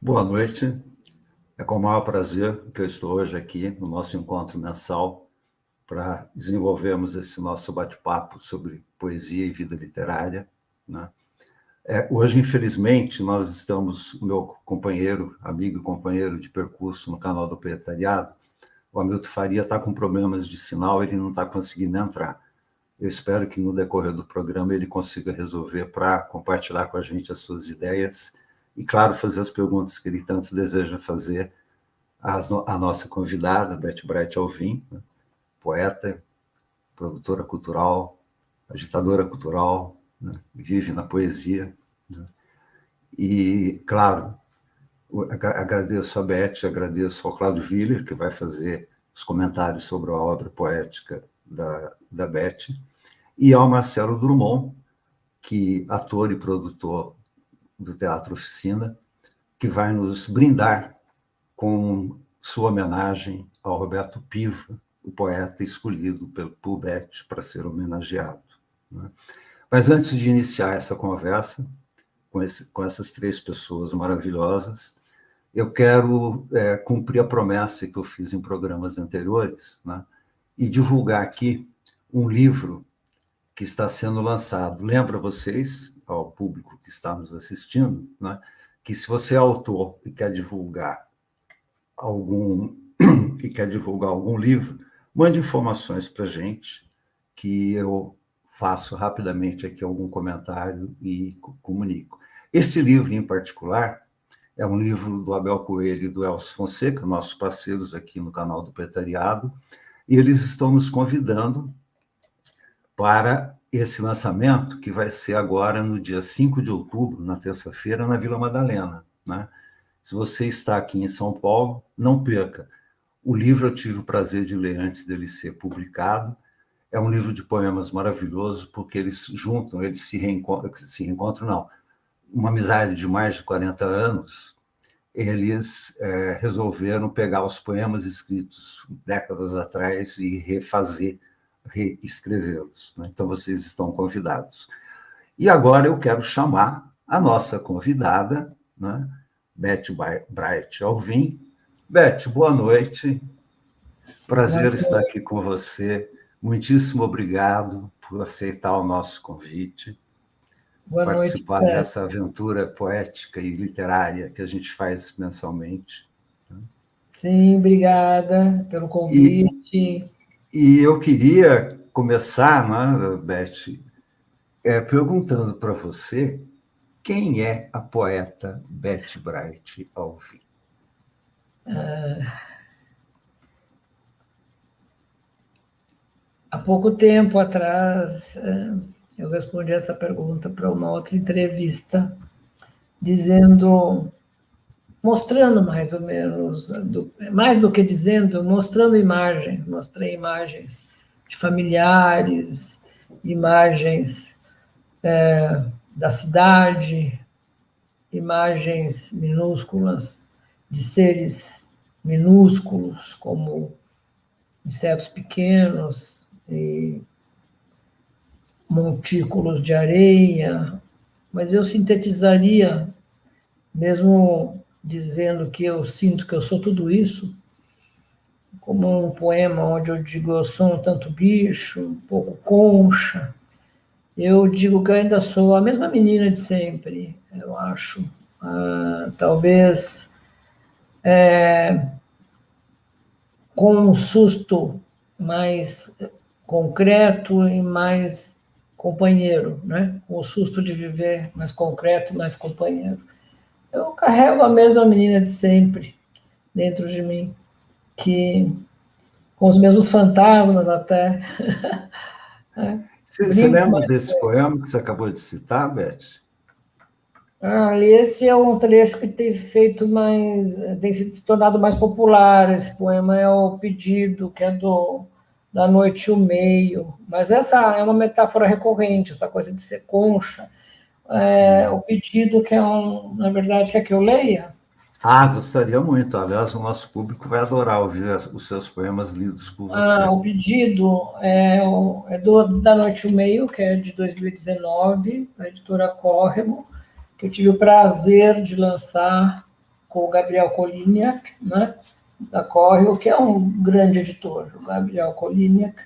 Boa noite. É com o maior prazer que eu estou hoje aqui no nosso encontro mensal para desenvolvermos esse nosso bate-papo sobre poesia e vida literária, né? Hoje, infelizmente, nós estamos, o meu companheiro, amigo e companheiro de percurso no canal do Proletariado, o Hamilton Faria, está com problemas de sinal, ele não está conseguindo entrar. Eu espero que no decorrer do programa ele consiga resolver para compartilhar com a gente as suas ideias e, claro, fazer as perguntas que ele tanto deseja fazer à nossa convidada, Beth Bright Alvim, né? Poeta, produtora cultural, agitadora cultural, né? Vive na poesia, né? E, claro, agradeço a Beth, agradeço ao Cláudio Willer, que vai fazer os comentários sobre a obra poética da Beth, e ao Marcelo Drummond, que ator e produtor do Teatro Oficina, que vai nos brindar com sua homenagem ao Roberto Piva, o poeta escolhido por Beth para ser homenageado, né? Mas antes de iniciar essa conversa com essas três pessoas maravilhosas, eu quero cumprir a promessa que eu fiz em programas anteriores, né? E divulgar aqui um livro que está sendo lançado. Lembra vocês, ao público que está nos assistindo, né, que se você é autor e quer divulgar algum livro, mande informações para a gente, que eu faço rapidamente aqui algum comentário e comunico. Esse livro, em particular, é um livro do Abel Coelho e do Elcio Fonseca, nossos parceiros aqui no canal do Proletariado, e eles estão nos convidando para esse lançamento, que vai ser agora no dia 5 de outubro, na terça-feira, na Vila Madalena, né? Se você está aqui em São Paulo, não perca. O livro eu tive o prazer de ler antes dele ser publicado. É um livro de poemas maravilhoso, porque eles juntam, eles se reencontram, não. Uma amizade de mais de 40 anos, eles resolveram pegar os poemas escritos décadas atrás e reescrevê-los, né? Então, vocês estão convidados. E agora eu quero chamar a nossa convidada, né, Beth Bright Alvim. Beth, boa noite. Prazer estar aqui com você. Muitíssimo obrigado por aceitar o nosso convite. Boa participar noite, dessa aventura poética e literária que a gente faz mensalmente. Sim, obrigada pelo convite. E eu queria começar, né, Beth, perguntando para você quem é a poeta Beth Bright Alvim. Há pouco tempo atrás, eu respondi essa pergunta para uma outra entrevista, mostrando mais ou menos, mais do que dizendo, mostrando imagens, mostrei imagens de familiares, imagens da cidade, imagens minúsculas de seres minúsculos, como insetos pequenos e montículos de areia, mas eu sintetizaria, mesmo dizendo que eu sinto que eu sou tudo isso, como um poema onde eu digo eu sou um tanto bicho, um pouco concha. Eu digo que eu ainda sou a mesma menina de sempre, eu acho. Talvez com um susto mais concreto e mais companheiro, né? O susto de viver mais concreto e mais companheiro. Eu carrego a mesma menina de sempre dentro de mim, com os mesmos fantasmas até. Você lembra desse poema que você acabou de citar, Beth? Esse é um trecho que tem se tornado mais popular. Esse poema é o Pedido, que é da Noite e o Meio. Mas essa é uma metáfora recorrente, essa coisa de ser concha. O Pedido, que na verdade, quer que eu leia? Gostaria muito. Aliás, o nosso público vai adorar ouvir os seus poemas lidos por você. O Pedido da Noite e o Meio, que é de 2019, da editora Córrego, que eu tive o prazer de lançar com o Gabriel Koliniak, né, da Correo, que é um grande editor, o Gabriel Koliniak.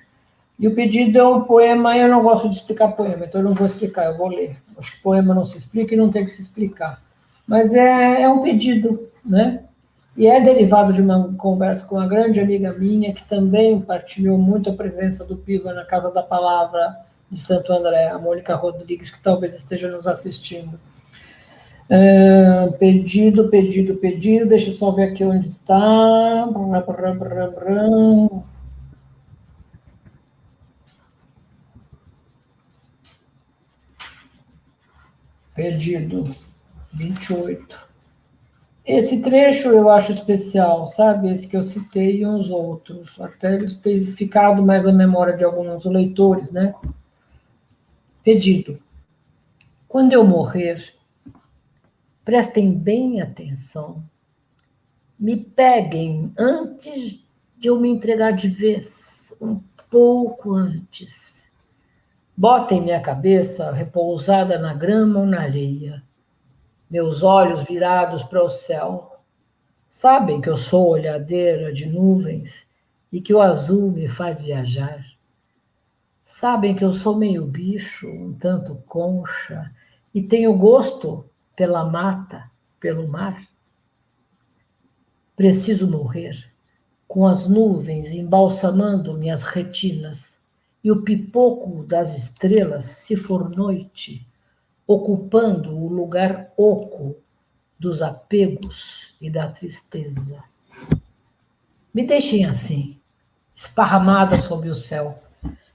E o pedido é um poema, eu não gosto de explicar poema, então eu não vou explicar, eu vou ler. Acho que poema não se explica e não tem que se explicar. Mas é um pedido, né? E é derivado de uma conversa com uma grande amiga minha, que também partilhou muito a presença do Piva na Casa da Palavra de Santo André, a Mônica Rodrigues, que talvez esteja nos assistindo. Pedido, deixa eu só ver aqui onde está. Pedido 28. Esse trecho eu acho especial, sabe? Esse que eu citei e uns outros. Até eles têm ficado mais na memória de alguns leitores, né? Pedido. Quando eu morrer, prestem bem atenção. Me peguem antes de eu me entregar de vez, um pouco antes. Botem minha cabeça repousada na grama ou na areia, meus olhos virados para o céu. Sabem que eu sou olhadeira de nuvens e que o azul me faz viajar. Sabem que eu sou meio bicho, um tanto concha, e tenho gosto pela mata, pelo mar. Preciso morrer, com as nuvens embalsamando minhas retinas, e o pipoco das estrelas, se for noite, ocupando o lugar oco dos apegos e da tristeza. Me deixem assim, esparramada sob o céu.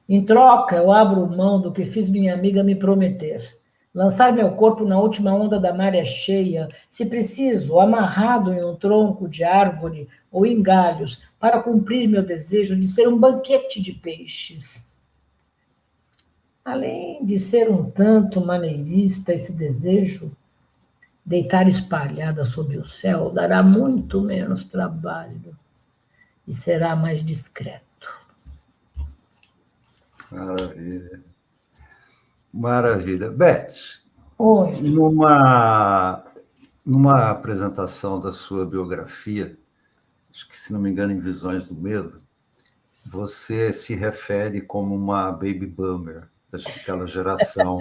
Em troca, eu abro mão do que fiz minha amiga me prometer. Lançar meu corpo na última onda da maré cheia, se preciso, amarrado em um tronco de árvore ou em galhos, para cumprir meu desejo de ser um banquete de peixes. Além de ser um tanto maneirista esse desejo, deitar espalhada sob o céu dará muito menos trabalho e será mais discreto. Maravilha. Maravilha. Beth, Oi. numa apresentação da sua biografia, acho que, se não me engano, em Visões do Medo, você se refere como uma baby boomer, daquela geração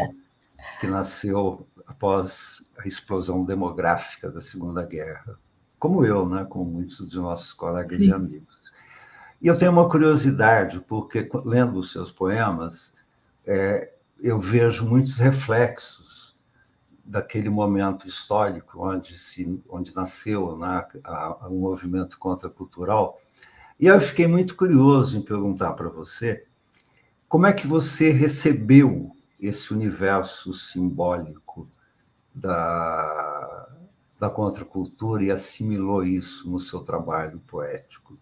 que nasceu após a explosão demográfica da Segunda Guerra, como eu, né? Como muitos dos nossos colegas Sim. e amigos. E eu tenho uma curiosidade, porque, lendo os seus poemas, eu vejo muitos reflexos daquele momento histórico onde nasceu, né, o movimento contracultural. E eu fiquei muito curioso em perguntar para você como é que você recebeu esse universo simbólico da contracultura e assimilou isso no seu trabalho poético.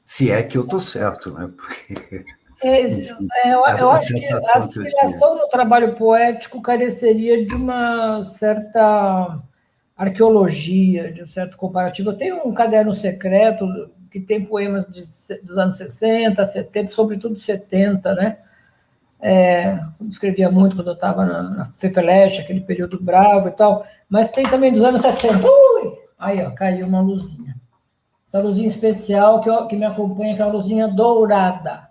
Se é que eu estou certo, né? Porque, enfim, eu acho que a sensação que eu assimilação no trabalho poético careceria de uma certa arqueologia, de um certo comparativo. Eu tenho um caderno secreto que tem poemas dos anos 60, 70, sobretudo 70, né? Escrevia muito quando eu estava na Fefeleche, aquele período bravo e tal, mas tem também dos anos 60. Ui! Aí, ó, caiu uma luzinha. Essa luzinha especial que me acompanha, que é uma luzinha dourada.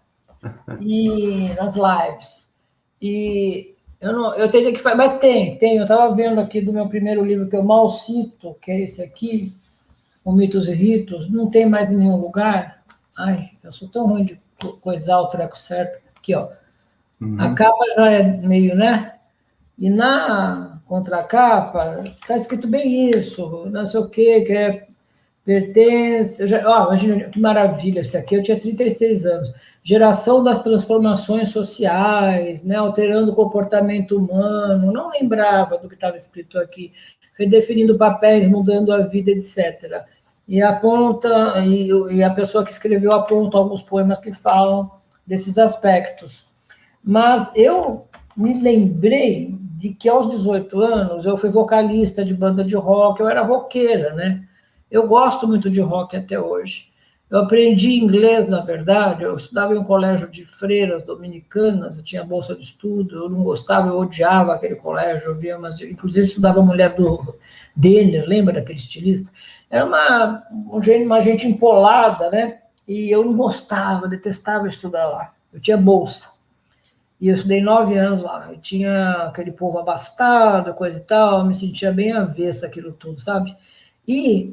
E nas lives. E eu teria que fazer, mas tem. Eu estava vendo aqui do meu primeiro livro, que eu mal cito, que é esse aqui, O Mitos e Ritos, não tem mais em nenhum lugar. Ai, eu sou tão ruim de coisar o treco certo. Aqui, ó. Uhum. A capa já é meio, né? E na contracapa está escrito bem isso, não sei o quê, que é pertence... imagina que maravilha, esse aqui eu tinha 36 anos. Geração das transformações sociais, né, alterando o comportamento humano, não lembrava do que estava escrito aqui, redefinindo papéis, mudando a vida, etc. E aponta, e a pessoa que escreveu aponta alguns poemas que falam desses aspectos. Mas eu me lembrei de que aos 18 anos eu fui vocalista de banda de rock, eu era roqueira, né? Eu gosto muito de rock até hoje. Eu aprendi inglês, na verdade, eu estudava em um colégio de freiras dominicanas, eu tinha bolsa de estudo, eu não gostava, eu odiava aquele colégio, eu via, mas, inclusive estudava a mulher do Denner, lembra daquele estilista? Era uma gente empolada, né? E eu não gostava, detestava estudar lá. Eu tinha bolsa. E eu estudei 9 anos lá. Eu tinha aquele povo abastado, coisa e tal, eu me sentia bem avessa aquilo tudo, sabe? E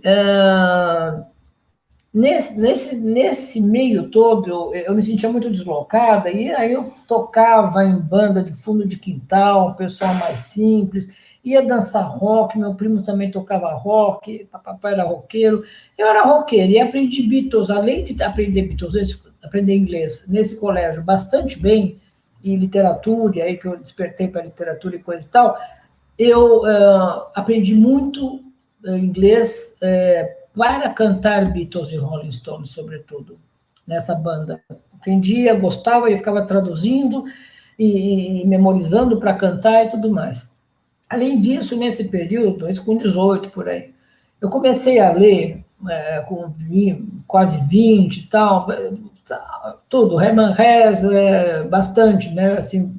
nesse meio todo, eu me sentia muito deslocada, e aí eu tocava em banda de fundo de quintal, pessoal mais simples, ia dançar rock, meu primo também tocava rock, papai era roqueiro, eu era roqueira, e aprendi Beatles, além de aprender Beatles, aprender inglês nesse colégio bastante bem, e literatura, e aí que eu despertei para literatura e coisa e tal, eu aprendi muito inglês para cantar Beatles e Rolling Stones, sobretudo, nessa banda. Aprendia, gostava e ficava traduzindo e memorizando para cantar e tudo mais. Além disso, nesse período, isso com 18 por aí, eu comecei a ler com quase 20 e tal, tudo, Hermann Hesse, bastante, né, assim,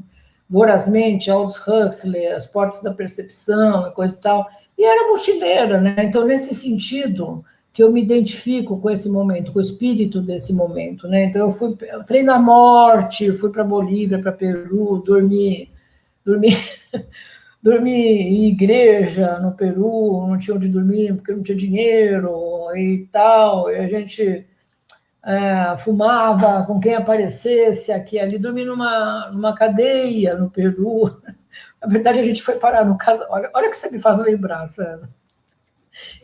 vorazmente, Aldous Huxley, As Portas da Percepção, e coisa e tal, e era mochileira, né, então nesse sentido que eu me identifico com esse momento, com o espírito desse momento, né, então eu treinei na morte, fui para Bolívia, para Peru, dormi dormi em igreja no Peru, não tinha onde dormir porque não tinha dinheiro e tal, e a gente fumava com quem aparecesse aqui e ali, dormi numa cadeia no Peru. Na verdade, a gente foi parar no caso. Olha o que você me faz lembrar, César.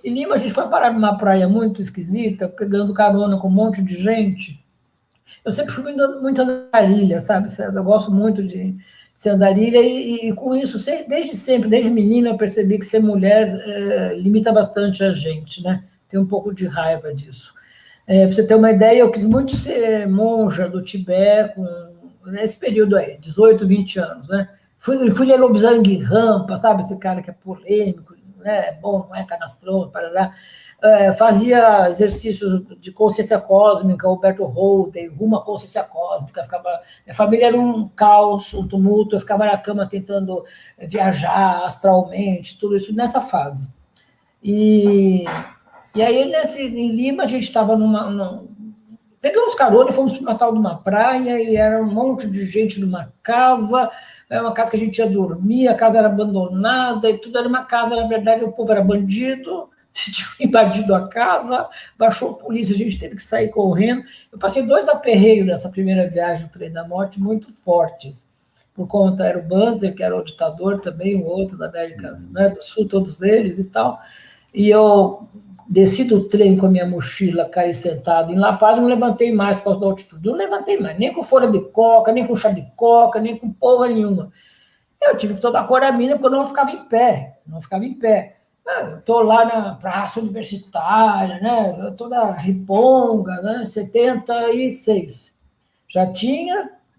Em Lima, a gente foi parar numa praia muito esquisita, pegando carona com um monte de gente. Eu sempre fui muito andarilha, sabe, César? Eu gosto muito de ser andarilha e com isso, desde sempre, desde menina, eu percebi que ser mulher limita bastante a gente, né? Tenho um pouco de raiva disso. Para você ter uma ideia, eu quis muito ser monja do Tibete, nesse período aí, 18, 20 anos, né? Fui ler Lobsang Rampa, sabe? Esse cara que é polêmico, né? É bom, não é canastrão, parará. Fazia exercícios de consciência cósmica, Alberto Holden, rumo à consciência cósmica. Minha família era um caos, um tumulto, eu ficava na cama tentando viajar astralmente, tudo isso nessa fase. E aí, em Lima, a gente estava pegamos carona e fomos para uma tal de uma praia, e era um monte de gente numa casa, uma casa que a gente ia dormir, a casa era abandonada, e tudo era uma casa, na verdade, o povo era bandido, tinha invadido a casa, baixou a polícia, a gente teve que sair correndo. Eu passei 2 aperreios nessa primeira viagem do Trem da Morte, muito fortes, por conta, era o Banzer, que era o ditador também, o outro da América, né, do Sul, todos eles e tal, e eu desci do trem com a minha mochila, caí sentado em La Paz, não levantei mais por causa da altitude, não levantei mais, nem com folha de coca, nem com chá de coca, nem com porra nenhuma. Eu tive que tomar coramina porque eu não ficava em pé, Estou lá na praça universitária, né? Toda riponga, né? 76.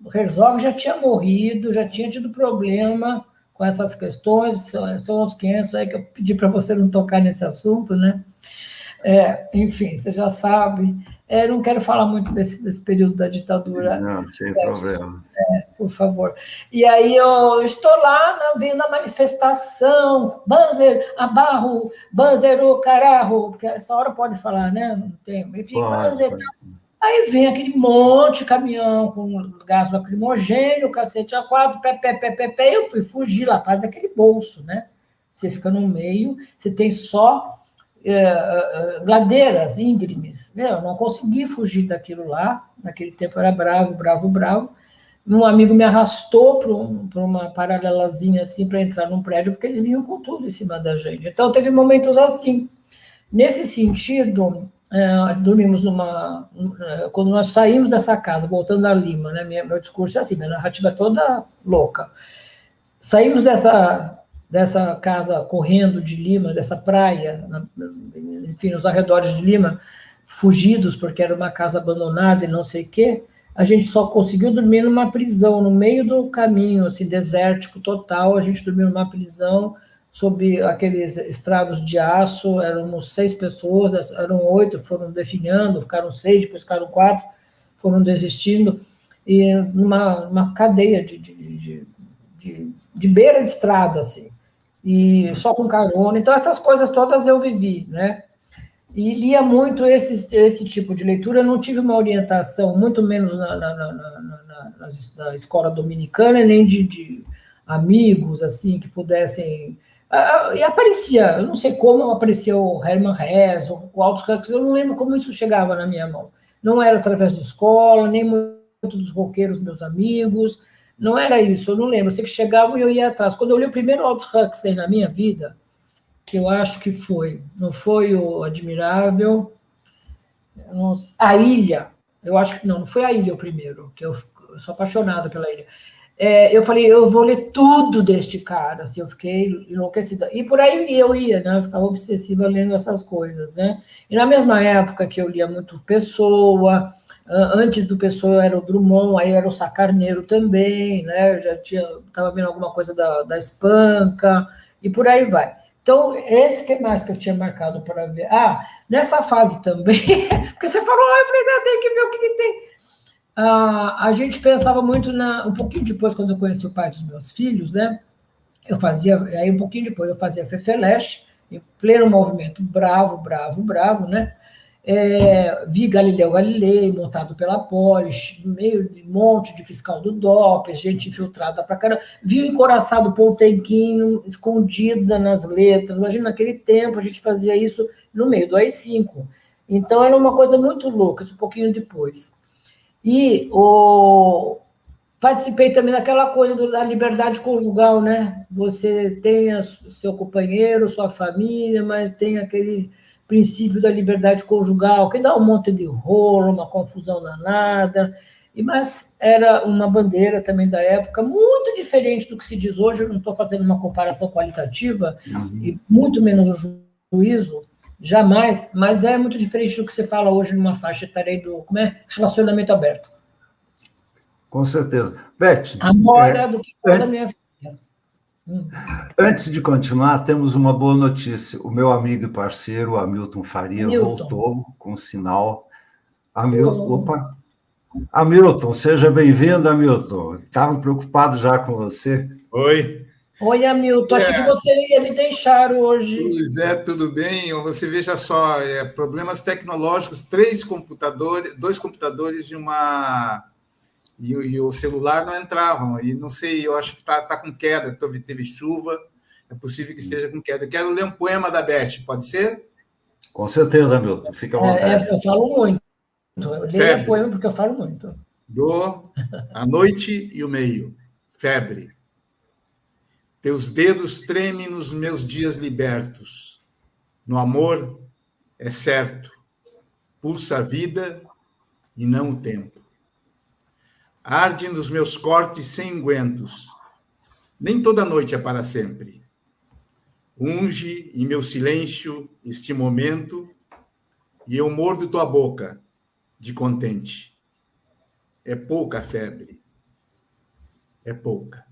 O Herzog já tinha morrido, já tinha tido problema com essas questões, são outros 500 aí que eu pedi para você não tocar nesse assunto, né? Enfim, você já sabe. Não quero falar muito desse período da ditadura. Não, sem problema. Por favor. E aí eu estou lá, né, vendo a manifestação, Banzer, abarro, Banzer, o carajo, porque essa hora pode falar, né? Não tem. Enfim, Banzer. Aí vem aquele monte de caminhão com gás lacrimogêneo, cacete A4, pé, eu fui fugir lá, faz aquele bolso, né? Você fica no meio, você tem só ladeiras íngremes, né? Eu não consegui fugir daquilo lá, naquele tempo era bravo. Um amigo me arrastou para uma paralelazinha assim para entrar num prédio, porque eles vinham com tudo em cima da gente. Então, teve momentos assim. Nesse sentido, dormimos quando nós saímos dessa casa, voltando a Lima, né? Meu discurso é assim, minha narrativa é toda louca. Saímos dessa casa correndo de Lima, dessa praia, enfim, nos arredores de Lima, fugidos, porque era uma casa abandonada e não sei o quê. A gente só conseguiu dormir numa prisão, no meio do caminho, assim, desértico total. A gente dormiu numa prisão sob aqueles estrados de aço, éramos 6 pessoas, eram 8, foram definhando, ficaram 6, depois ficaram 4, foram desistindo, e numa cadeia de beira de estrada, assim, e só com carona. Então, essas coisas todas eu vivi, né? E lia muito esse tipo de leitura. Eu não tive uma orientação, muito menos na escola dominicana, nem de amigos, assim, que pudessem... E aparecia, eu não sei como apareceu o Hermann Hesse, o Aldous Huxley, eu não lembro como isso chegava na minha mão. Não era através de escola, nem muito dos roqueiros, meus amigos, não era isso, eu não lembro. Eu sei que chegavam e eu ia atrás. Quando eu li o primeiro Aldous Huxley na minha vida, que eu acho que não foi o Admirável, a Ilha, eu acho que não foi a Ilha o primeiro, que eu sou apaixonada pela Ilha. Eu falei, eu vou ler tudo deste cara, assim, eu fiquei enlouquecida. E por aí eu ia, né? Eu ficava obsessiva lendo essas coisas, né? E na mesma época que eu lia muito Pessoa, antes do Pessoa era o Drummond, aí era o Sá Carneiro também, né? Eu já estava vendo alguma coisa da Espanca, e por aí vai. Então, esse que mais que eu tinha marcado para ver? Nessa fase também, porque você falou, eu falei, tem que ver o que tem. A gente pensava muito um pouquinho depois, quando eu conheci o pai dos meus filhos, né? Aí um pouquinho depois eu fazia Fefeleche, em pleno movimento, bravo, né? Vi Galileu Galilei, montado pela Polis, meio de monte de fiscal do DOPS, gente infiltrada pra caramba. Vi o encoraçado Potemkin escondida nas letras. Imagina, naquele tempo a gente fazia isso no meio do AI-5. Então era uma coisa muito louca, isso um pouquinho depois. E participei também daquela coisa da liberdade conjugal, né? Você tem seu companheiro, sua família, mas tem aquele princípio da liberdade conjugal, que dá um monte de rolo, uma confusão danada, mas era uma bandeira também da época, muito diferente do que se diz hoje. Eu não estou fazendo uma comparação qualitativa, e muito menos o juízo, jamais, mas é muito diferente do que se fala hoje numa faixa etária do relacionamento aberto. Com certeza. Beth, Amora do que toda a minha filha. Antes de continuar, temos uma boa notícia. O meu amigo e parceiro, Hamilton Faria, voltou com sinal. Opa! Hamilton, seja bem-vindo, Hamilton. Estava preocupado já com você. Oi. Oi, Hamilton. Achei que você ia me deixar hoje. Pois é, tudo bem? Você veja só, problemas tecnológicos, 2 computadores e o celular não entravam. E não sei, eu acho que está com queda, teve chuva, é possível que esteja com queda. Eu quero ler um poema da Beth, pode ser? Com certeza, Hamilton, fica à vontade. Eu falo muito. Eu leio poema porque eu falo muito. A noite e o meio. Febre. Teus dedos tremem nos meus dias libertos. No amor, é certo, pulsa a vida e não o tempo. Arde nos meus cortes sem engüentos. Nem toda noite é para sempre. Unge em meu silêncio este momento e eu mordo tua boca de contente. É pouca a febre. É pouca.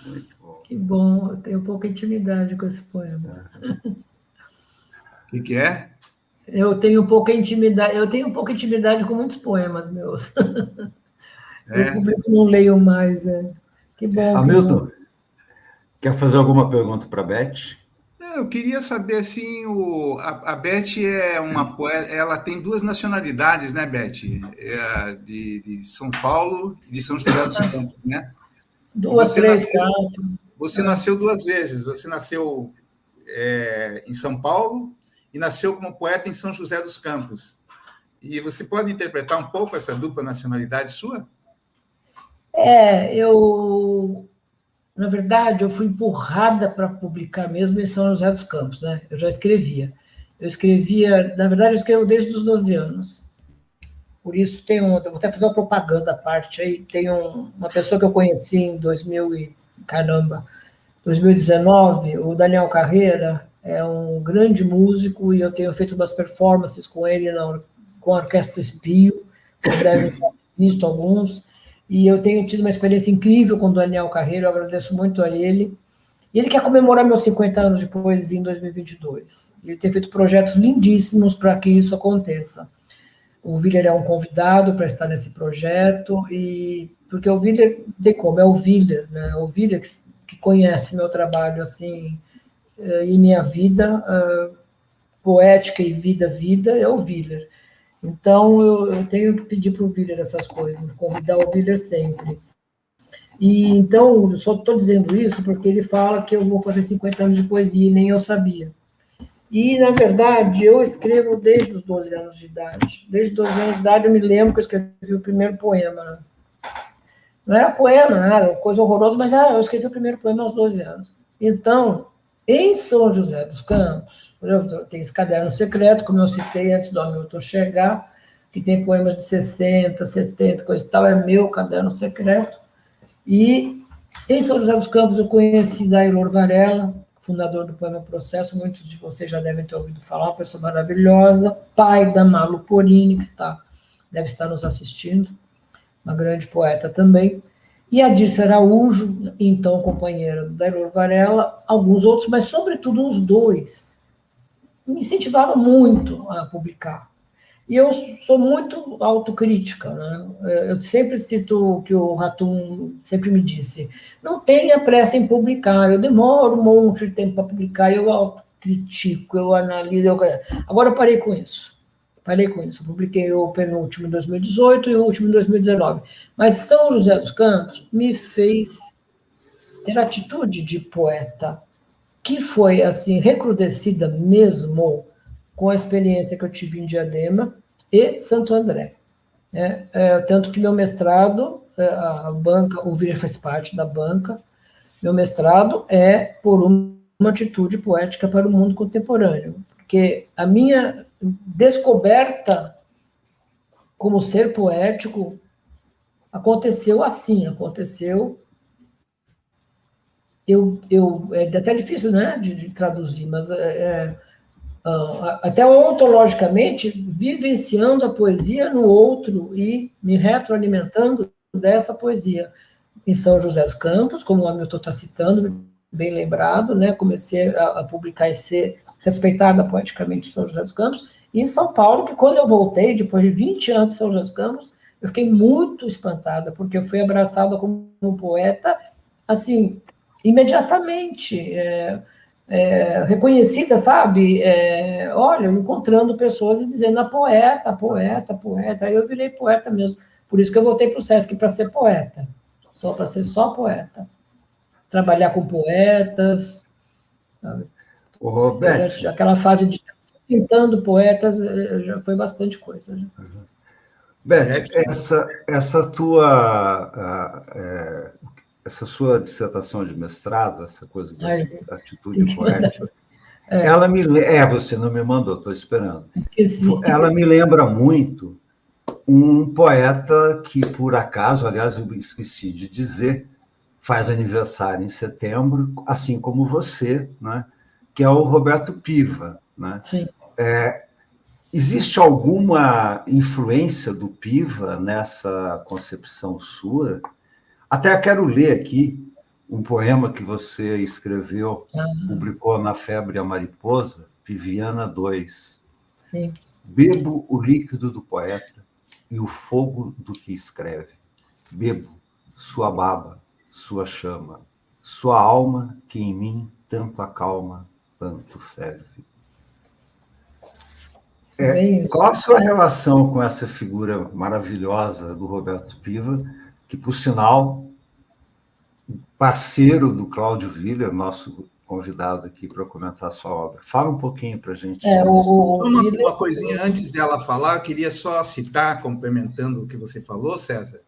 Muito bom. Que bom, eu tenho pouca intimidade com esse poema. O que é? Eu tenho pouca intimidade com muitos poemas meus. Eu publico, não leio mais. Que bom. Hamilton, quer fazer alguma pergunta para a Beth? Eu queria saber, assim, a Beth é uma poeta, ela tem 2 nacionalidades, né, Beth? De São Paulo e de São José dos Campos, né? 2, 3, 4. Você nasceu 2 vezes. Você nasceu em São Paulo e nasceu como poeta em São José dos Campos. E você pode interpretar um pouco essa dupla nacionalidade sua? Na verdade, eu fui empurrada para publicar mesmo em São José dos Campos, né? Eu já escrevia. Na verdade, eu escrevo desde os 12 anos. Por isso, eu vou até fazer uma propaganda à parte aí. Tem uma pessoa que eu conheci em 2019, o Daniel Carreira, é um grande músico e eu tenho feito umas performances com ele com a Orquestra Espio, vocês devem ter visto alguns. e eu tenho tido uma experiência incrível com o Daniel Carreiro, eu agradeço muito a ele. E ele quer comemorar meus 50 anos de poesia em 2022. Ele tem feito projetos lindíssimos para que isso aconteça. O Willer é um convidado para estar nesse projeto, e porque o Willer, tem como, é o Willer, né? O Willer que conhece meu trabalho assim, e minha vida, poética e vida, é o Willer. Então, eu tenho que pedir para o Willer essas coisas, convidar o Willer sempre. E então, só estou dizendo isso porque ele fala que eu vou fazer 50 anos de poesia, e nem eu sabia. E, na verdade, eu escrevo desde os 12 anos de idade. Desde os 12 anos de idade, eu me lembro que eu escrevi o primeiro poema. Né? Não era poema, nada, coisa horrorosa, mas eu escrevi o primeiro poema aos 12 anos. Então, em São José dos Campos, eu tenho esse caderno secreto, como eu citei antes do Hamilton chegar, que tem poemas de 60, 70, coisa e tal, é meu caderno secreto. E em São José dos Campos eu conheci Dailor Varela, fundador do Poema Processo, muitos de vocês já devem ter ouvido falar, uma pessoa maravilhosa, pai da Malu Porini, que deve estar nos assistindo, uma grande poeta também, e a Dirce Araújo, então companheira do Dailor Varela, alguns outros, mas sobretudo os dois, me incentivaram muito a publicar. E eu sou muito autocrítica, né? Eu sempre cito o que o Ratum sempre me disse: não tenha pressa em publicar, eu demoro um monte de tempo para publicar, eu autocritico, eu analiso. Agora eu parei com isso. Eu publiquei o penúltimo em 2018 e o último em 2019. Mas São José dos Campos me fez ter atitude de poeta, que foi assim recrudescida mesmo com a experiência que eu tive em Diadema e Santo André. Tanto que meu mestrado, a banca, o Willer faz parte da banca, meu mestrado é por uma atitude poética para o mundo contemporâneo, porque a minha descoberta como ser poético aconteceu assim, é até difícil, né, de traduzir, mas até ontologicamente, vivenciando a poesia no outro e me retroalimentando dessa poesia. Em São José dos Campos, como o Hamilton está citando, bem lembrado, né? Comecei a publicar e ser respeitada poeticamente em São José dos Campos, e em São Paulo, que quando eu voltei, depois de 20 anos em São José dos Campos, eu fiquei muito espantada, porque eu fui abraçada como um poeta, assim, imediatamente, reconhecida, sabe? Olha, encontrando pessoas e dizendo poeta, aí eu virei poeta mesmo. Por isso que eu voltei para o Sesc para ser poeta, para ser só poeta. Trabalhar com poetas, sabe? Ô, Roberto, Aquela fase de pintando poetas já foi bastante coisa. Né? Beth, essa sua dissertação de mestrado, essa coisa da atitude poética, ela me você não me mandou, estou esperando. Esqueci. Ela me lembra muito um poeta que, por acaso, aliás, eu esqueci de dizer, faz aniversário em setembro, assim como você, né? Que é o Roberto Piva. Né? Sim. Existe alguma influência do Piva nessa concepção sua? Até quero ler aqui um poema que você escreveu, publicou na Febre a Mariposa, Piviana 2. Sim. Bebo o líquido do poeta e o fogo do que escreve. Bebo sua baba, sua chama, sua alma que em mim tanto acalma, tanto ferve. Qual a sua relação com essa figura maravilhosa do Roberto Piva, que, por sinal, parceiro do Cláudio Willer, nosso convidado aqui para comentar a sua obra? Fala um pouquinho para a gente. Uma coisinha antes dela falar, eu queria só citar, complementando o que você falou, César,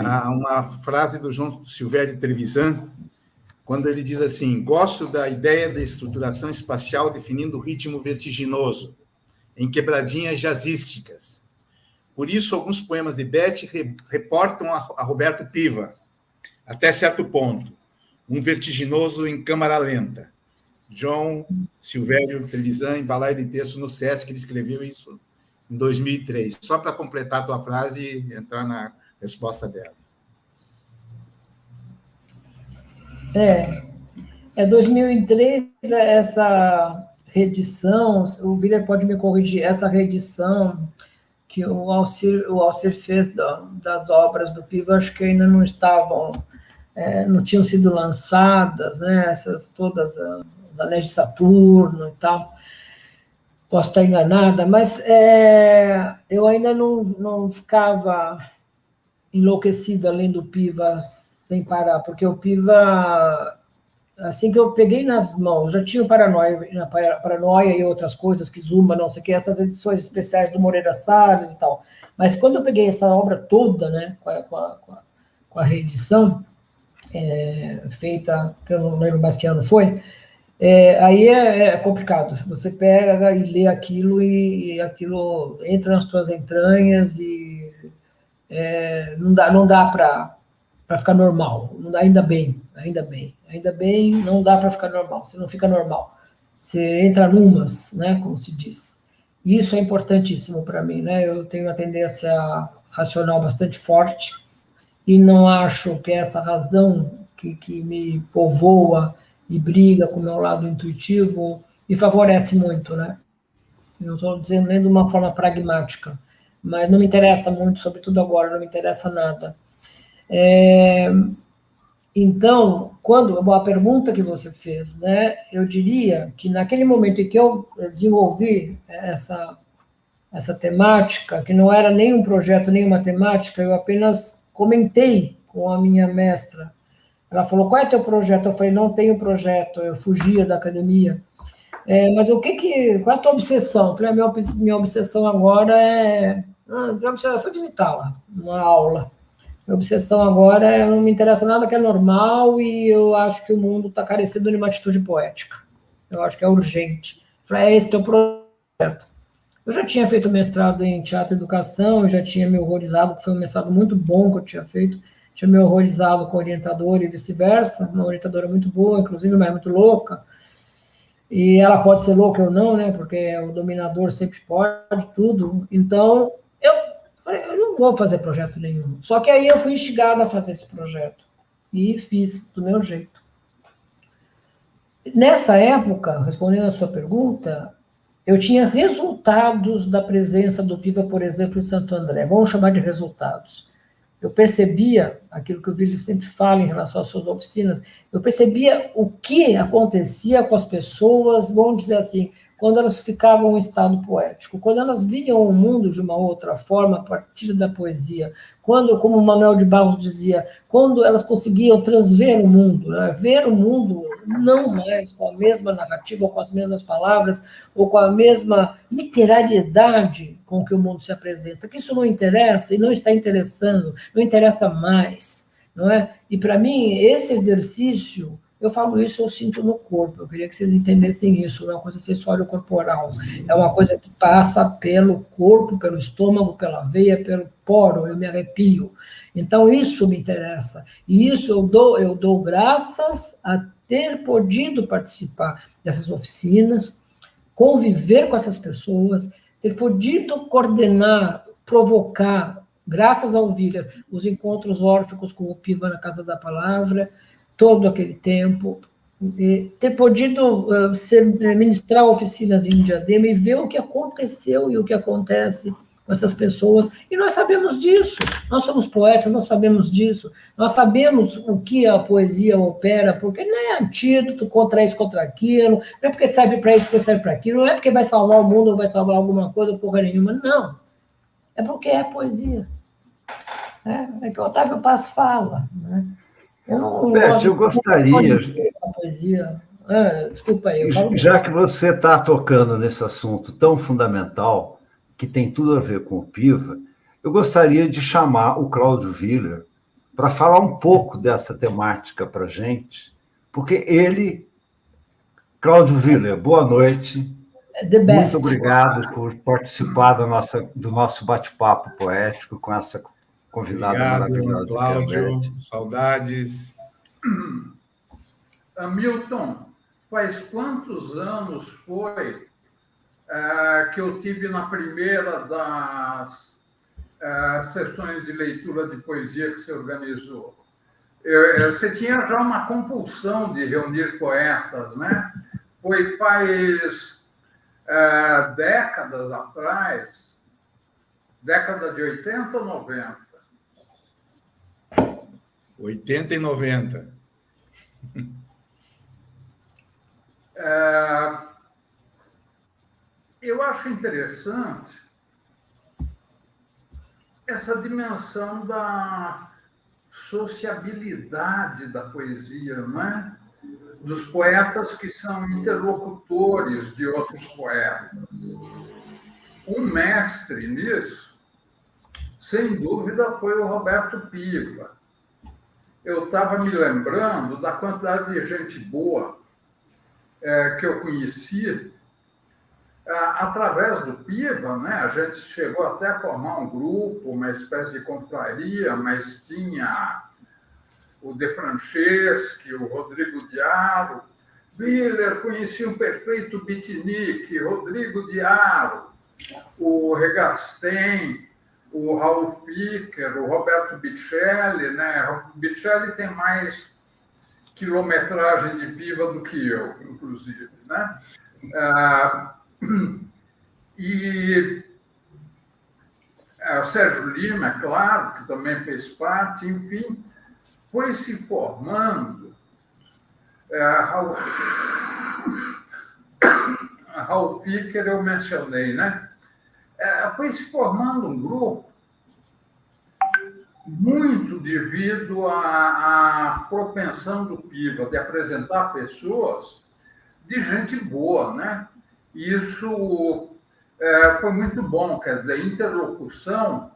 uma frase do João Silvério Trevisan, quando ele diz assim: gosto da ideia da estruturação espacial definindo o ritmo vertiginoso, em quebradinhas jazzísticas. Por isso, alguns poemas de Beth reportam a Roberto Piva, até certo ponto, um vertiginoso em câmara lenta. João Silvério Trevisan, em Balaio de Texto no Sesc, ele escreveu isso em 2003. Só para completar a tua frase e entrar na resposta dela. É 2003, essa reedição, o Willer pode me corrigir, essa reedição que o Alcir fez das obras do Piva, acho que ainda não estavam, não tinham sido lançadas, né, essas todas, os Anéis de Saturno e tal. Posso estar enganada, mas eu ainda não ficava enlouquecida lendo o Piva sem parar, porque o Piva, assim que eu peguei nas mãos, já tinha o Paranoia e outras coisas, que Zuma, não sei o que, essas edições especiais do Moreira Salles e tal. Mas quando eu peguei essa obra toda, né, com a reedição, feita, que eu não lembro mais que ano foi, aí é complicado. Você pega e lê aquilo e aquilo entra nas suas entranhas e não dá para ficar normal. Não dá, ainda bem, não dá para ficar normal. Você não fica normal. Você entra numas, né, como se diz. E isso é importantíssimo para mim, né? Eu tenho uma tendência racional bastante forte e não acho que essa razão que me povoa e briga com o meu lado intuitivo me favorece muito, né? Eu estou dizendo nem de uma forma pragmática, mas não me interessa muito, sobretudo agora, não me interessa nada. Então, a pergunta que você fez, né, eu diria que naquele momento em que eu desenvolvi essa temática, que não era nem um projeto, nem uma temática, eu apenas comentei com a minha mestra. Ela falou, qual é teu projeto? Eu falei, não tenho projeto, eu fugia da academia. Mas qual é a tua obsessão? Eu falei, minha obsessão agora eu fui visitá-la, uma aula. Minha obsessão agora não me interessa nada que é normal e eu acho que o mundo está carecendo de uma atitude poética. Eu acho que é urgente. Eu falei, esse teu projeto. Eu já tinha feito mestrado em teatro e educação, eu já tinha me horrorizado, foi um mestrado muito bom que eu tinha feito, tinha me horrorizado com o orientador e vice-versa, uma orientadora muito boa, inclusive, mas muito louca, e ela pode ser louca ou não, né, porque o dominador sempre pode tudo, então eu falei, eu não vou fazer projeto nenhum. Só que aí eu fui instigada a fazer esse projeto, e fiz do meu jeito. Nessa época, respondendo a sua pergunta, eu tinha resultados da presença do Piva, por exemplo, em Santo André. Vamos chamar de resultados. Eu percebia aquilo que o Vili sempre fala em relação às suas oficinas, eu percebia o que acontecia com as pessoas, vamos dizer assim, quando elas ficavam em estado poético, quando elas viam o mundo de uma outra forma a partir da poesia, quando, como Manuel de Barros dizia, quando elas conseguiam transver o mundo, né? Ver o mundo não mais com a mesma narrativa, ou com as mesmas palavras, ou com a mesma literariedade com que o mundo se apresenta, que isso não interessa e não está interessando, não interessa mais, não é? E para mim, esse exercício, eu falo isso, eu sinto no corpo, eu queria que vocês entendessem isso, não é uma coisa sensório-corporal, é uma coisa que passa pelo corpo, pelo estômago, pela veia, pelo poro, eu me arrepio. Então, isso me interessa, e isso eu dou graças a ter podido participar dessas oficinas, conviver com essas pessoas, ter podido coordenar, provocar, graças ao Vila, os encontros órficos com o Piva na Casa da Palavra, todo aquele tempo, ter podido ministrar oficinas em Diadema e ver o que aconteceu e o que acontece com essas pessoas, e nós sabemos disso, nós somos poetas, nós sabemos disso, nós sabemos o que a poesia opera, porque não é antídoto contra isso, contra aquilo, não é porque serve para isso, porque serve para aquilo, não é porque vai salvar o mundo ou vai salvar alguma coisa, porra nenhuma, não, é porque é poesia. É que o Otávio Paz fala, né? Eu não Beth, eu gostaria, da poesia. Desculpa aí, eu falo já que você está tocando nesse assunto tão fundamental, que tem tudo a ver com o Piva, eu gostaria de chamar o Cláudio Willer para falar um pouco dessa temática para a gente, porque ele, Cláudio Willer, boa noite. Muito obrigado por participar do nosso bate-papo poético com essa convidada Obrigado, maravilhosa. Cláudio, saudades. Hamilton, faz quantos anos foi que eu tive na primeira das sessões de leitura de poesia que você organizou? Você tinha já uma compulsão de reunir poetas, né? Foi faz décadas atrás, década de 80 ou 90? 80 e 90. Eu acho interessante essa dimensão da sociabilidade da poesia, não é? Dos poetas que são interlocutores de outros poetas. Um mestre nisso, sem dúvida, foi o Roberto Piva. Eu estava me lembrando da quantidade de gente boa que eu conheci através do Piva, né? A gente chegou até a formar um grupo, uma espécie de confraria, mas tinha o De Franceschi, o Rodrigo Diaro, Willer conhecia um perfeito beatnik, Rodrigo Diaro, o Regasten, o Raul Ficker, o Roberto Bicelli, né? O Bicelli tem mais quilometragem de Piva do que eu, inclusive, né? E o Sérgio Lima, é claro, que também fez parte, enfim, foi se formando. Raul Ficker eu mencionei, né? Foi se formando um grupo muito devido à propensão do Piva de apresentar pessoas de gente boa, né? Isso foi muito bom, quer dizer, interlocução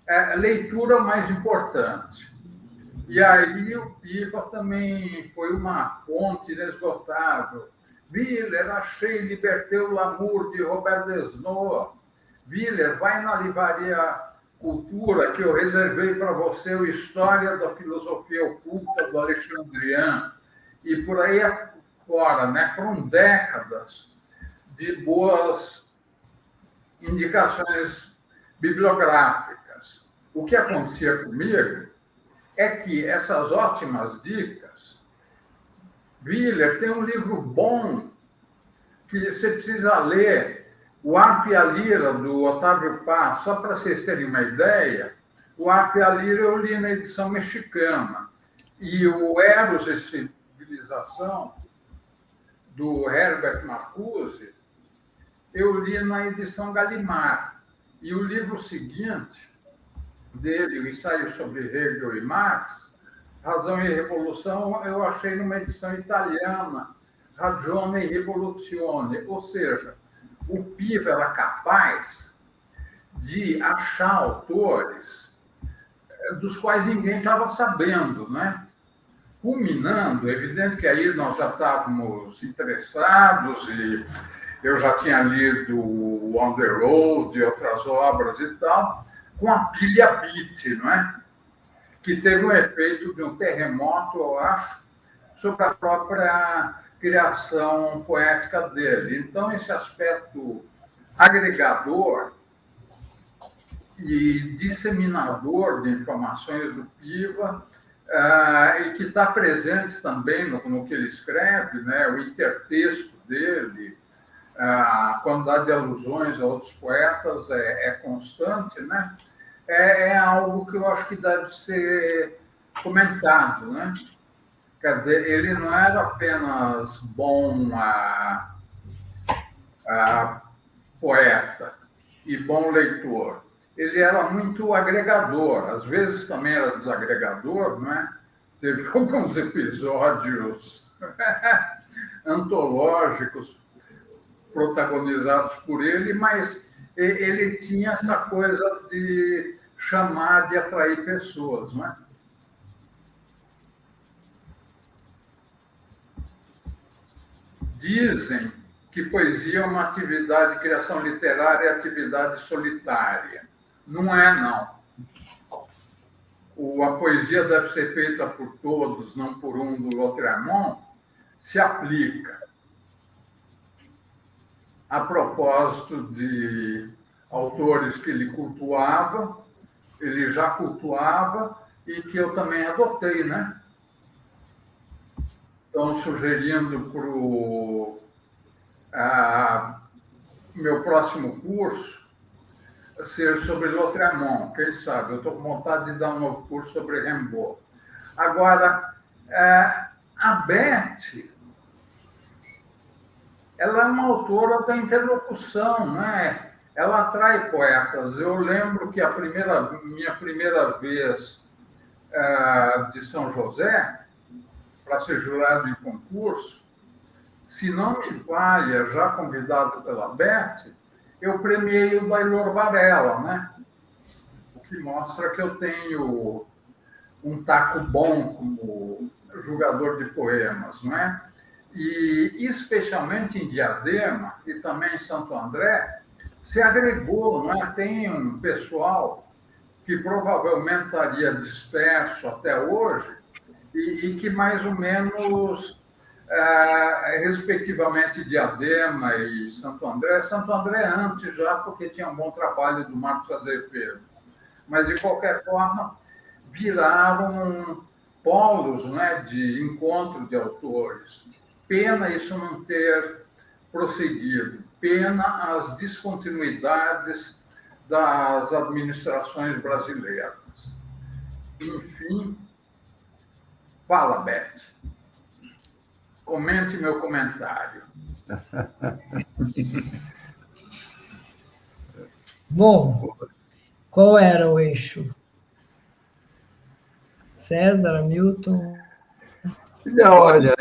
é a leitura mais importante. E aí o Piva também foi uma fonte inesgotável. Willer, achei Liberté o Lamour, de Robert Desnois. Willer, vai na livraria Cultura, que eu reservei para você, o História da Filosofia Oculta, do Alexandrian. E por aí fora, né? Foram décadas de boas indicações bibliográficas. O que acontecia comigo é que essas ótimas dicas, Willer tem um livro bom que você precisa ler, O Arco e a Lira, do Otávio Paz, só para vocês terem uma ideia. O Arco e a Lira eu li na edição mexicana. E o Eros e Civilização, do Herbert Marcuse, eu li na edição Gallimard. E o livro seguinte dele, o Ensaio sobre Hegel e Marx, Razão e Revolução, eu achei numa edição italiana, Ragione e Rivoluzione, ou seja, o Piva era capaz de achar autores dos quais ninguém estava sabendo, né? Culminando, é evidente que aí nós já estávamos interessados e eu já tinha lido On the Road e outras obras e tal, com a pilha Beat, não é? Que teve um efeito de um terremoto, eu acho, sobre a própria criação poética dele. Então, esse aspecto agregador e disseminador de informações do Piva, e que está presente também no que ele escreve, né? O intertexto dele, a quantidade de alusões a outros poetas é constante, né? É algo que eu acho que deve ser comentado, né? Quer dizer, ele não era apenas bom poeta e bom leitor. Ele era muito agregador, às vezes também era desagregador, não é? Teve alguns episódios antológicos protagonizados por ele, mas ele tinha essa coisa de chamar, de atrair pessoas, não é? Dizem que poesia é uma atividade de criação literária e atividade solitária. Não é, não. A poesia deve ser feita por todos, não por um do Lautréamont, se aplica. A propósito de autores que ele cultuava, ele já cultuava, e que eu também adotei, né? Estão sugerindo para o meu próximo curso ser sobre Lautréamont, quem sabe? Eu estou com vontade de dar um novo curso sobre Rimbaud. Agora, a Beth, ela é uma autora da interlocução, né? Ela atrai poetas. Eu lembro que minha primeira vez de São José, para ser jurado em concurso, se não me falha, já convidado pela Beth, eu premiei o Dailor Varela, né? O que mostra que eu tenho um taco bom como julgador de poemas, não é? E, especialmente em Diadema e também em Santo André, se agregou, não é? Tem um pessoal que provavelmente estaria disperso até hoje e que mais ou menos, respectivamente, Diadema e Santo André antes já, porque tinha um bom trabalho do Marcos Azevedo, mas, de qualquer forma, viraram polos, né, de encontro de autores. Pena isso não ter prosseguido, pena as descontinuidades das administrações brasileiras. Enfim, fala, Beth. Comente meu comentário. Bom, qual era o eixo? César, Hamilton? Não, olha,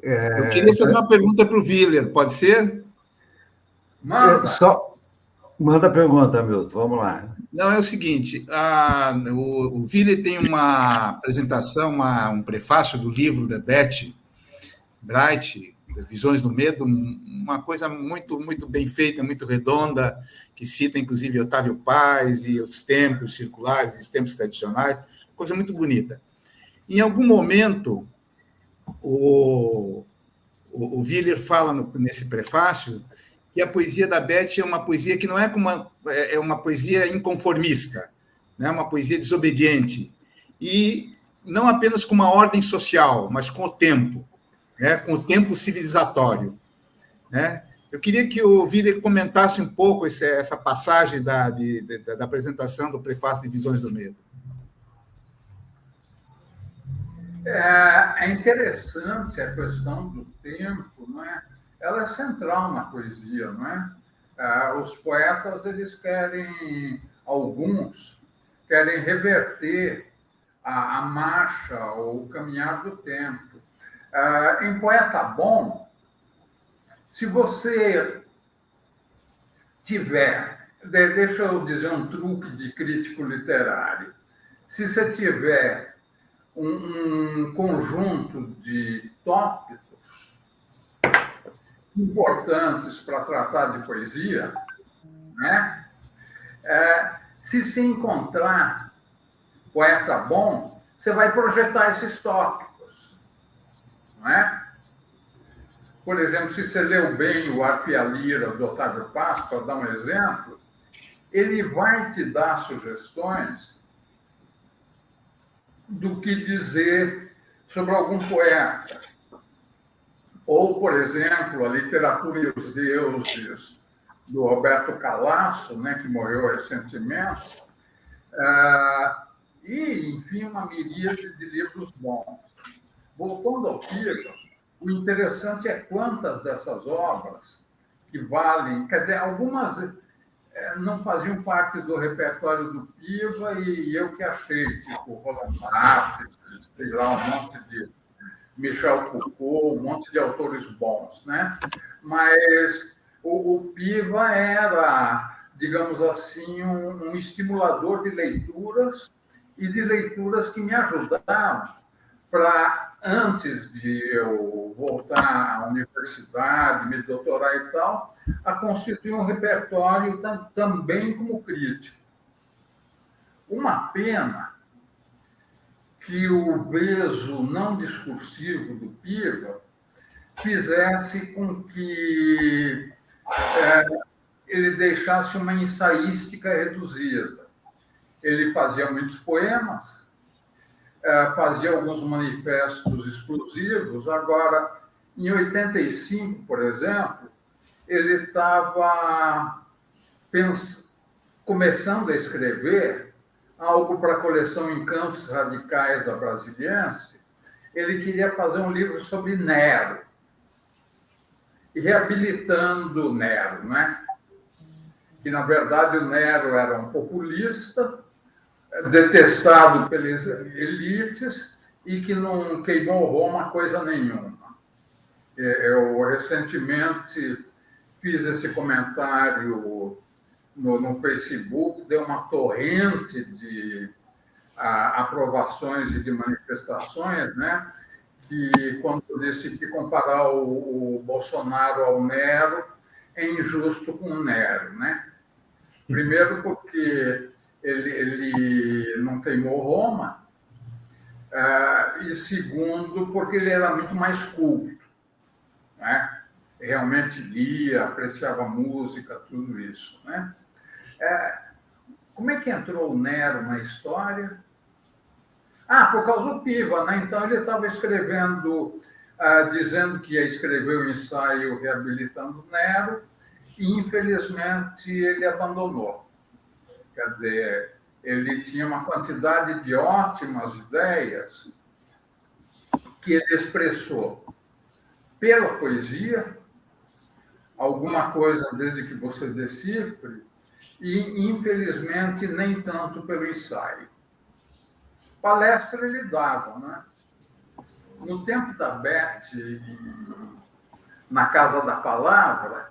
Eu queria fazer uma pergunta para o Willer, pode ser? Manda. só manda a pergunta, Milton, vamos lá. Não, é o seguinte, o Willer tem uma apresentação, um prefácio do livro da Beth Bright, Visões do Medo, uma coisa muito, muito bem feita, muito redonda, que cita, inclusive, Otávio Paz e os tempos circulares, os tempos tradicionais, coisa muito bonita. Em algum momento, o Willer fala nesse prefácio que a poesia da Beth é uma poesia que não é uma poesia inconformista, né? Uma poesia desobediente, e não apenas com uma ordem social, mas com o tempo, né? Com o tempo civilizatório, né? Eu queria que o Willer comentasse um pouco essa passagem da apresentação do prefácio de Visões do Medo. É interessante a questão do tempo, não é? Ela é central na poesia, não é? Os poetas, eles alguns querem reverter a marcha ou o caminhar do tempo. Em Poeta Bom, se você tiver, deixa eu dizer um truque de crítico literário, se você tiver um conjunto de tópicos importantes para tratar de poesia, né? Se encontrar poeta bom, você vai projetar esses tópicos, não é? Por exemplo, se você leu bem o Arco e a Lira, do Otávio Paz, para dar um exemplo, ele vai te dar sugestões do que dizer sobre algum poeta. Ou, por exemplo, A Literatura e os Deuses, do Roberto Calasso, né, que morreu recentemente, e, enfim, uma miríade de livros bons. Voltando ao Piva, o interessante é quantas dessas obras que valem, quer dizer, algumas não faziam parte do repertório do Piva e eu que achei, tipo Roland Barthes, sei lá, um monte de Michel Foucault, um monte de autores bons, né? Mas o Piva era, digamos assim, um estimulador de leituras e de leituras que me ajudavam para, antes de eu voltar à universidade, me doutorar e tal, a constituir um repertório também como crítico. Uma pena que o beso não discursivo do Piva fizesse com que ele deixasse uma ensaística reduzida. Ele fazia muitos poemas, fazia alguns manifestos explosivos. Agora, em 85, por exemplo, ele estava começando a escrever algo para a coleção Encantos Radicais da Brasiliense. Ele queria fazer um livro sobre Nero, reabilitando Nero, né? Que, na verdade, o Nero era um populista, detestado pelas elites e que não queimou Roma coisa nenhuma. Eu recentemente fiz esse comentário no Facebook, deu uma torrente de aprovações e de manifestações, né? Que quando eu disse que comparar o Bolsonaro ao Nero é injusto com o Nero, né? Primeiro porque ele não queimou Roma, e segundo porque ele era muito mais culto, né? Realmente lia, apreciava música, tudo isso, né? Como é que entrou o Nero na história? Por causa do Piva, né? Então ele estava escrevendo, dizendo que ia escrever o ensaio reabilitando Nero, e infelizmente ele abandonou. Quer dizer, ele tinha uma quantidade de ótimas ideias que ele expressou pela poesia, alguma coisa desde que você decifre, e, infelizmente, nem tanto pelo ensaio. Palestra ele dava, né? No tempo da Beth, na Casa da Palavra,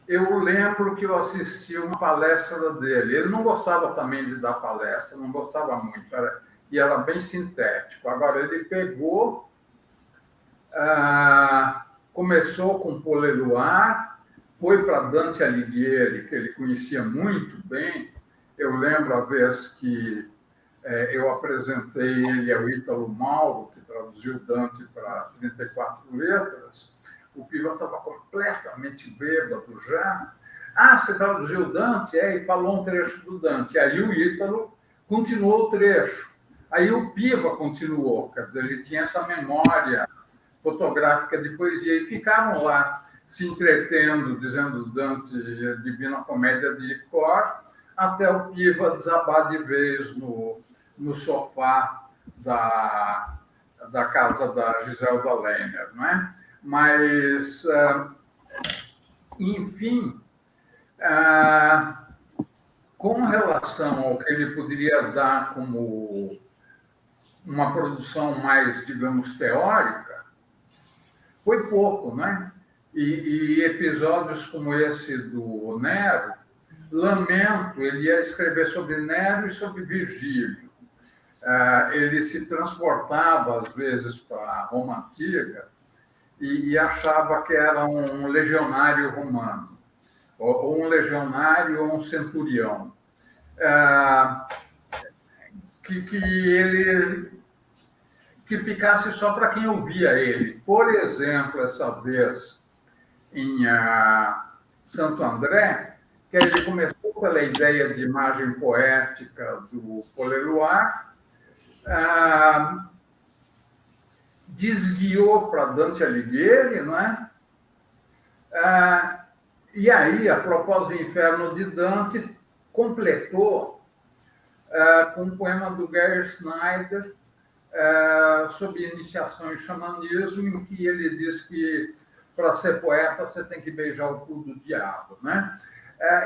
eu lembro que eu assisti uma palestra dele. Ele não gostava também de dar palestra, não gostava muito, e era bem sintético. Agora, ele pegou, começou com Paul Éluard, foi para Dante Alighieri, que ele conhecia muito bem. Eu lembro a vez que eu apresentei ele ao Ítalo Mauro, que traduziu Dante para 34 letras. O Piva estava completamente bêbado já. Você traduziu Dante? E falou um trecho do Dante. Aí o Ítalo continuou o trecho. Aí o Piva continuou, quer dizer, ele tinha essa memória fotográfica de poesia, e ficaram lá se entretendo, dizendo Dante e a Divina Comédia de cor, até o Piva desabar de vez no sofá da casa da Giselda Lehner, não é? Mas, enfim, com relação ao que ele poderia dar como uma produção mais, digamos, teórica, foi pouco, né? E episódios como esse do Nero, lamento, ele ia escrever sobre Nero e sobre Virgílio. Ele se transportava, às vezes, para Roma Antiga e achava que era um legionário romano, ou um legionário ou um centurião. Que ficasse só para quem ouvia ele. Por exemplo, essa vez em Santo André, que ele começou pela ideia de imagem poética do Paul Éluard, desguiou para Dante Alighieri, não é? E aí, a propósito do Inferno de Dante, completou com um poema do Gary Snyder sobre iniciação e xamanismo, em que ele diz que para ser poeta você tem que beijar o cu do diabo, né?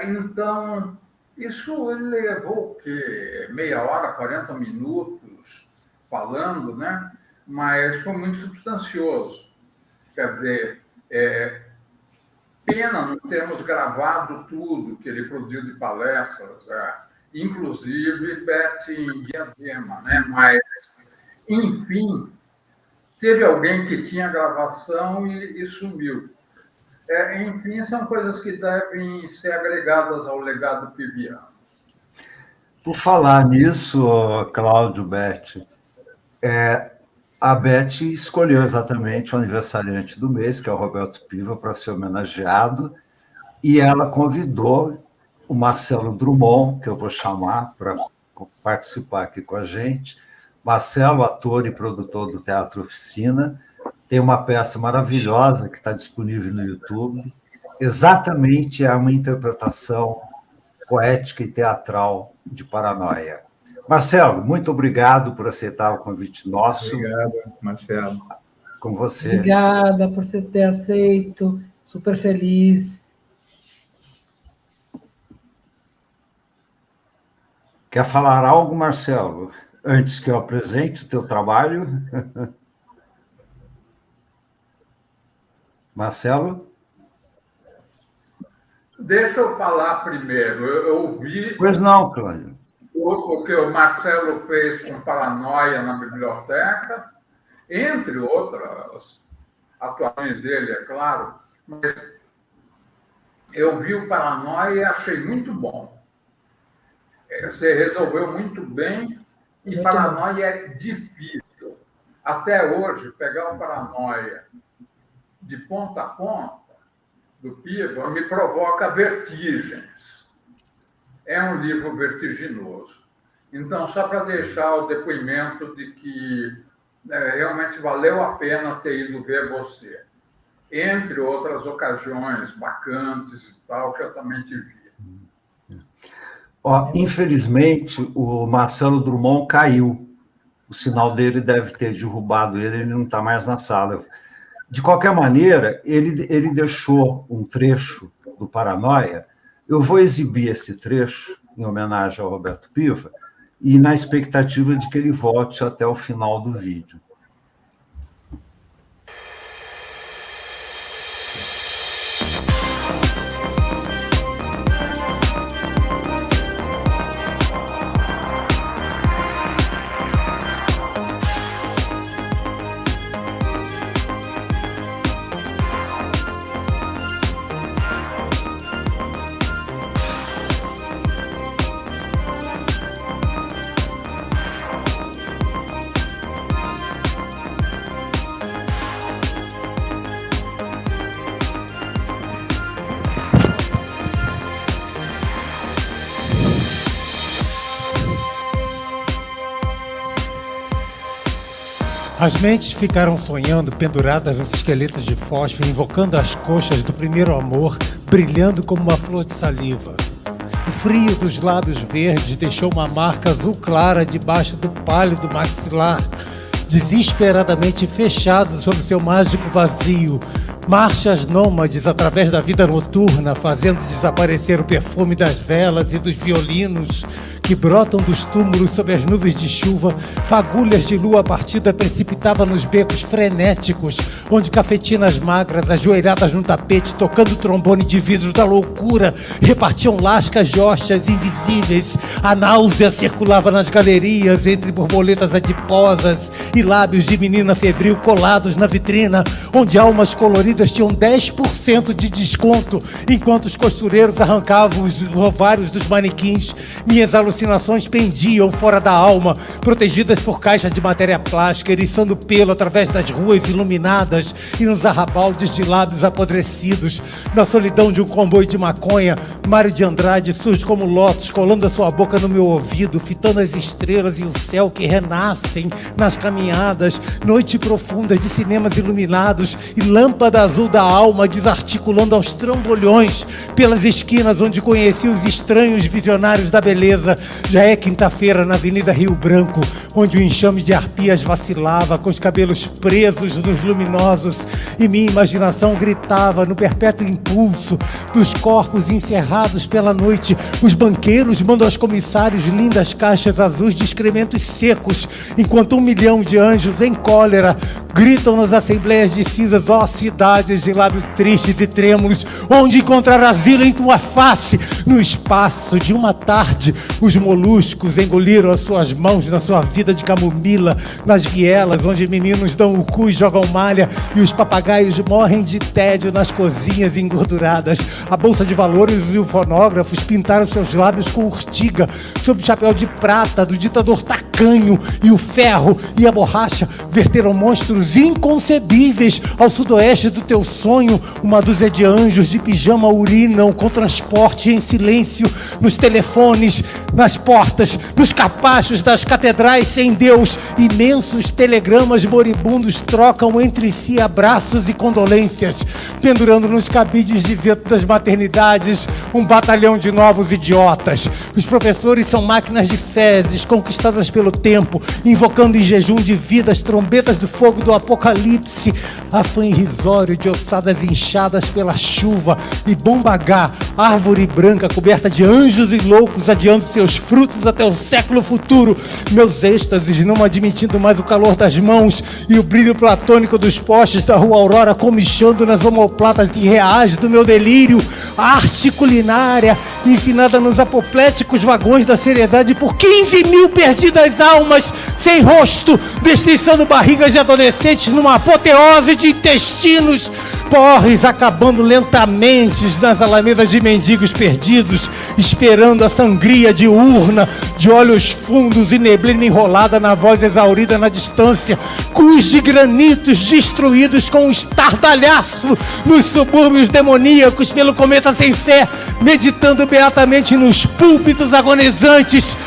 Então, isso ele levou o quê? Meia hora, 40 minutos falando, né? Mas foi muito substancioso. Quer dizer, pena não termos gravado tudo que ele produziu de palestras, inclusive Beth em Diadema, né? Mas, enfim, teve alguém que tinha gravação e sumiu. Enfim, são coisas que devem ser agregadas ao legado piviano. Por falar nisso, Cláudio, Beth, a Beth escolheu exatamente o aniversariante do mês, que é o Roberto Piva, para ser homenageado, e ela convidou o Marcelo Drummond, que eu vou chamar para participar aqui com a gente, Marcelo, ator e produtor do Teatro Oficina, tem uma peça maravilhosa que está disponível no YouTube. Exatamente é uma interpretação poética e teatral de Paranoia. Marcelo, muito obrigado por aceitar o convite nosso. Obrigado, Marcelo. Com você. Obrigada por você ter aceito. Super feliz. Quer falar algo, Marcelo, antes que eu apresente o teu trabalho? Marcelo? Deixa eu falar primeiro. Eu ouvi. Pois não, Clânio. O que o Marcelo fez com Paranoia na biblioteca, entre outras atuações dele, é claro, mas eu vi o Paranoia e achei muito bom. Você resolveu muito bem, e muito Paranoia bom. É difícil. Até hoje, pegar o Paranoia de ponta a ponta do Piva me provoca vertigens. É um livro vertiginoso. Então, só para deixar o depoimento de que realmente valeu a pena ter ido ver você. Entre outras ocasiões bacantes e tal, que eu também te vi. Infelizmente, o Marcelo Drummond caiu. O sinal dele deve ter derrubado ele não está mais na sala. De qualquer maneira, ele deixou um trecho do Paranoia. Eu vou exibir esse trecho em homenagem ao Roberto Piva e na expectativa de que ele volte até o final do vídeo. As mentes ficaram sonhando, penduradas nos esqueletos de fósforo, invocando as coxas do primeiro amor, brilhando como uma flor de saliva. O frio dos lábios verdes deixou uma marca azul clara debaixo do pálido maxilar, desesperadamente fechado sobre seu mágico vazio. Marchas nômades através da vida noturna, fazendo desaparecer o perfume das velas e dos violinos que brotam dos túmulos sob as nuvens de chuva. Fagulhas de lua partida precipitavam nos becos frenéticos, onde cafetinas magras, ajoelhadas no tapete, tocando trombone de vidro da loucura, repartiam lascas de hóstias invisíveis. A náusea circulava nas galerias, entre borboletas adiposas e lábios de menina febril colados na vitrina, onde almas coloridas tinham 10% de desconto, enquanto os costureiros arrancavam os ovários dos manequins. Minhas alucinações pendiam fora da alma, protegidas por caixas de matéria plástica, eriçando pelo através das ruas iluminadas e nos arrabaldes de lábios apodrecidos. Na solidão de um comboio de maconha, Mário de Andrade surge como lótus, colando a sua boca no meu ouvido, fitando as estrelas e o céu que renascem nas caminhadas, noite profunda de cinemas iluminados e lâmpada azul da alma desarticulando aos trambolhões pelas esquinas onde conheci os estranhos visionários da beleza. Já é quinta-feira na Avenida Rio Branco, onde o enxame de arpias vacilava com os cabelos presos nos luminosos, e minha imaginação gritava no perpétuo impulso dos corpos encerrados pela noite. Os banqueiros mandam aos comissários lindas caixas azuis de excrementos secos, enquanto 1 milhão de anjos em cólera gritam nas assembleias de cinzas: ó cidades de lábios tristes e trêmulos, onde encontrar asilo em tua face. No espaço de uma tarde, os moluscos engoliram as suas mãos na sua vida de camomila, nas vielas onde meninos dão o cu e jogam malha, e os papagaios morrem de tédio nas cozinhas engorduradas. A bolsa de valores e os fonógrafos pintaram seus lábios com urtiga sob o chapéu de prata do ditador Tacar. canho e o ferro e a borracha verteram monstros inconcebíveis ao sudoeste do teu sonho. Uma dúzia de anjos de pijama urinam com transporte em silêncio nos telefones, nas portas, nos capachos das catedrais sem Deus. Imensos telegramas moribundos trocam entre si abraços e condolências, pendurando nos cabides de vento das maternidades um batalhão de novos idiotas. Os professores são máquinas de fezes conquistadas pelo tempo, invocando em jejum de vida as trombetas do fogo do apocalipse, afã irrisório de ossadas inchadas pela chuva, e Bombagá, árvore branca coberta de anjos e loucos adiando seus frutos até o século futuro. Meus êxtases não admitindo mais o calor das mãos e o brilho platônico dos postes da Rua Aurora comichando nas omoplatas irreais do meu delírio. A arte culinária ensinada nos apopléticos vagões da seriedade por 15 mil perdidas almas sem rosto, destriçando barrigas de adolescentes numa apoteose de intestinos, porres acabando lentamente nas alamedas de mendigos perdidos, esperando a sangria de urna, de olhos fundos e neblina enrolada na voz exaurida na distância, cus de granitos destruídos com um estardalhaço nos subúrbios demoníacos pelo cometa sem fé, meditando beatamente nos púlpitos agonizantes.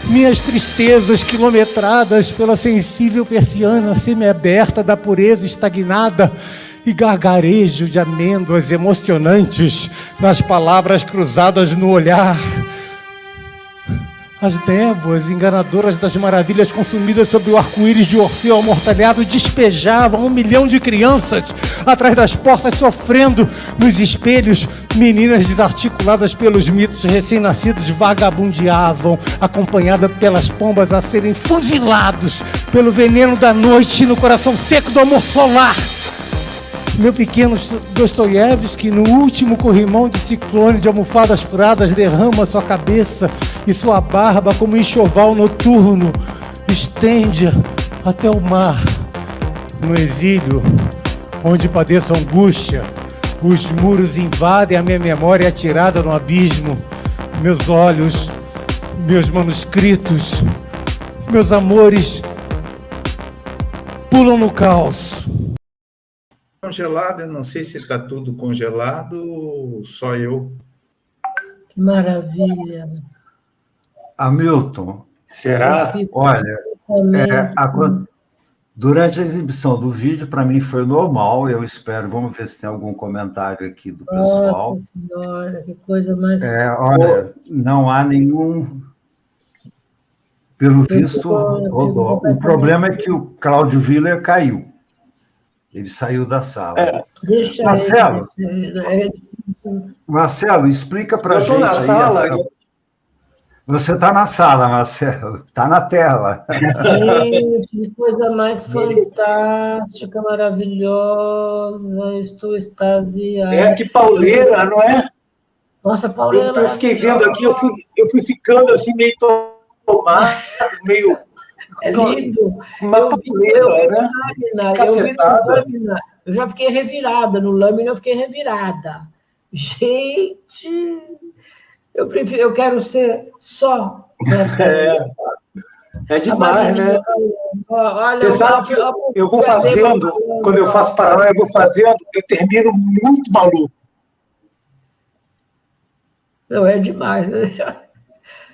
Minhas tristezas quilometradas pela sensível persiana semiaberta da pureza estagnada, e gargarejo de amêndoas emocionantes nas palavras cruzadas no olhar. As névoas enganadoras das maravilhas consumidas sob o arco-íris de Orfeu amortalhado despejavam 1 milhão de crianças atrás das portas sofrendo. Nos espelhos, meninas desarticuladas pelos mitos recém-nascidos vagabundeavam, acompanhadas pelas pombas a serem fuzilados pelo veneno da noite no coração seco do amor solar. Meu pequeno Dostoiévski, no último corrimão de ciclone de almofadas furadas, derrama sua cabeça e sua barba como enxoval noturno, estende-a até o mar. No exílio, onde padeço angústia, os muros invadem a minha memória atirada no abismo. Meus olhos, meus manuscritos, meus amores pulam no caos. Congelado, eu não sei se está tudo congelado ou só eu. Que maravilha. Hamilton, Será? olha, durante a exibição do vídeo, para mim foi normal, eu espero, vamos ver se tem algum comentário aqui do pessoal. Nossa Senhora, que coisa mais... Olha, não há nenhum... Pelo visto, rodou. O problema é que o Cláudio Willer caiu. Ele saiu da sala. Deixa Marcelo, explica para a gente. Eu estou na sala. Você está na sala, Marcelo. Está na tela. Gente, que coisa mais fantástica, maravilhosa. Estou extasiada. Que pauleira, não é? Nossa, pauleira. Eu fiquei vendo aqui, eu fui ficando assim meio tomado, meio... É lindo. Uma pauleira, né? Lâmina. Eu já fiquei revirada. No Lâmina eu fiquei revirada. Gente, eu quero ser só. É demais, né? Olha, você sabe que eu vou fazendo, quando eu faço paranoia, eu vou fazendo, eu termino muito maluco. Não, é demais.